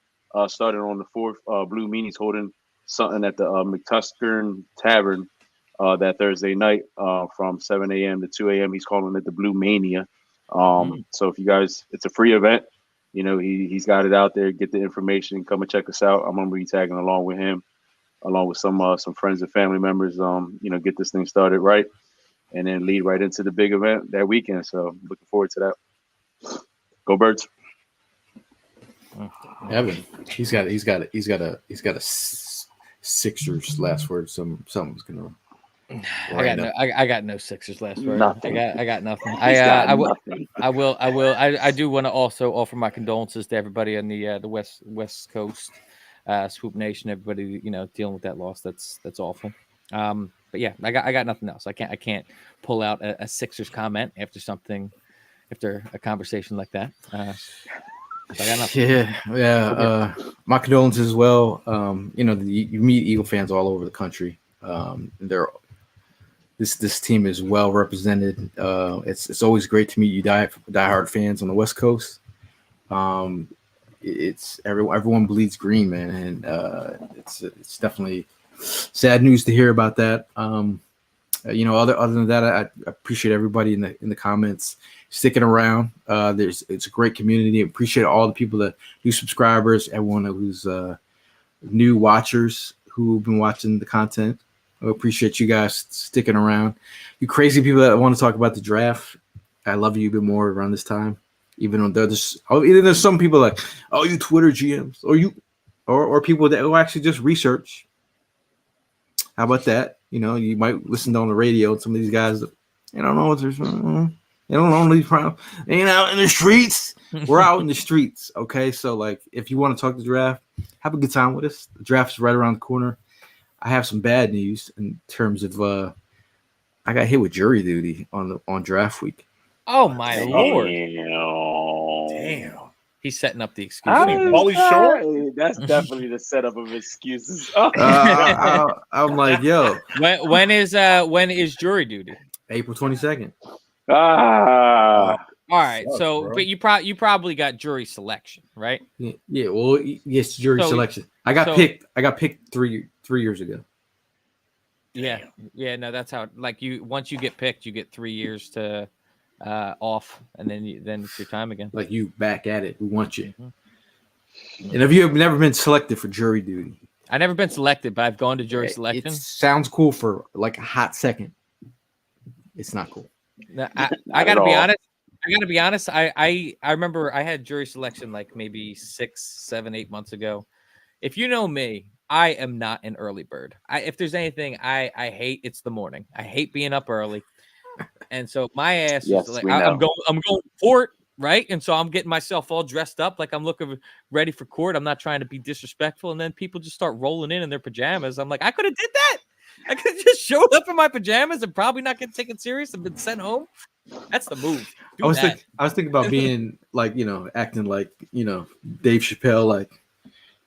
Starting on the 4th, Blue Meanie's holding something at the McTuskern Tavern that Thursday night from 7 a.m. to 2 a.m. He's calling it the Blue Mania. So if you guys, it's a free event. He's got it out there. Get the information. Come and check us out. I'm going to be tagging along with him, along with some friends and family members. Get this thing started right, and then lead right into the big event that weekend. So looking forward to that. Go Birds. Evan, he's got Sixers last word. Something's gonna. I got no Sixers last word. Nothing. I got nothing. He's got nothing. I do want to also offer my condolences to everybody on the West Coast, Swoop Nation. Everybody, dealing with that loss. That's awful. But yeah, I got nothing else. I can't pull out a Sixers comment after a conversation like that. So I got nothing. Yeah. My condolences as well. You meet Eagle fans all over the country. This team is well represented. It's always great to meet you diehard fans on the West Coast. It's everyone bleeds green, man, and it's definitely sad news to hear about that. Other than that, I appreciate everybody in the comments sticking around. It's a great community. I appreciate all the people that new subscribers, everyone who's new watchers who've been watching the content. I appreciate you guys sticking around. You crazy people that want to talk about the draft, I love you a bit more around this time. Even though there's some people like, oh, you Twitter GMs, or people that will actually just research. How about that? You might listen on the radio. And some of these guys, they don't know what there's. They don't know these problems. They ain't out in the streets. We're out in the streets. Okay, so like, if you want to talk the draft, have a good time with us. The draft is right around the corner. I have some bad news in terms of I got hit with jury duty on draft week. Oh my Lord! Damn. He's setting up the excuse. Paulie Short? That's definitely the setup of excuses. I'm like, yo, when is jury duty? April 22nd. All right, Sucks, so bro. but you probably got jury selection, right? Yeah. Well, yes, jury selection. I got picked 3 years ago. Yeah. No, that's how. Like once you get picked, you get 3 years to off, and then it's your time again. Like, you back at it. We want you. Mm-hmm. And if you have never been selected for jury duty, I've never been selected, but I've gone to jury selection. It sounds cool for like a hot second. It's not cool. No, I gotta be honest. I remember I had jury selection like maybe 6, 7, 8 months ago. If you know me, I am not an early bird. If there's anything I hate, it's the morning. I hate being up early. And so my ass is like, I'm going to court, right? And so I'm getting myself all dressed up like I'm looking ready for court. I'm not trying to be disrespectful. And then people just start rolling in their pajamas. I'm like, I could have did that. I could have just showed up in my pajamas and probably not get taken serious and been sent home. That's the move. I was thinking about being like, acting like, Dave Chappelle, like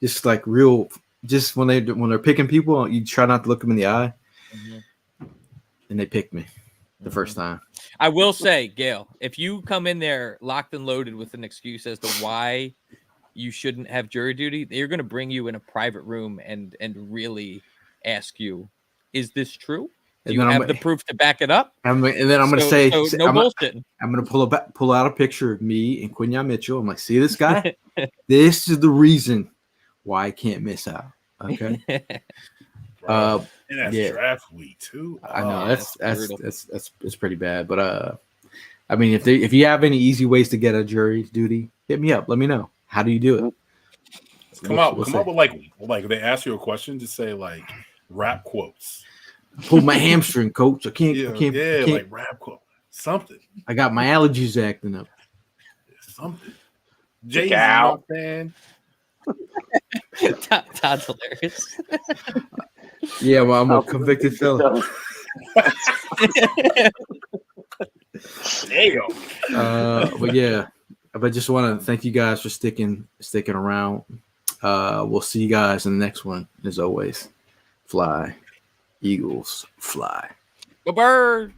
just like real, just when they're picking people, you try not to look them in the eye. Mm-hmm. And they picked me the first time. I will say, Gail, if you come in there locked and loaded with an excuse as to why you shouldn't have jury duty, they're going to bring you in a private room and really ask you, is this true? Do you have the proof to back it up? And then I'm going to say, no bullshit. I'm going to pull out a picture of me and Quinyon Mitchell. I'm like, see this guy? This is the reason why I can't miss out. Okay. And that's draft week too. I know that's pretty bad. But I mean, if you have any easy ways to get a jury duty, hit me up. Let me know. How do you do it? Come up with like they ask you a question, just say like rap quotes. Pull my hamstring, coach. I can't. Like rap quote. Something. I got my allergies acting up. Something. Jay fan. Todd's hilarious. Yeah, well, I'm a convicted felon. But yeah, I just want to thank you guys for sticking around. We'll see you guys in the next one. As always, fly, Eagles, fly. Go bird.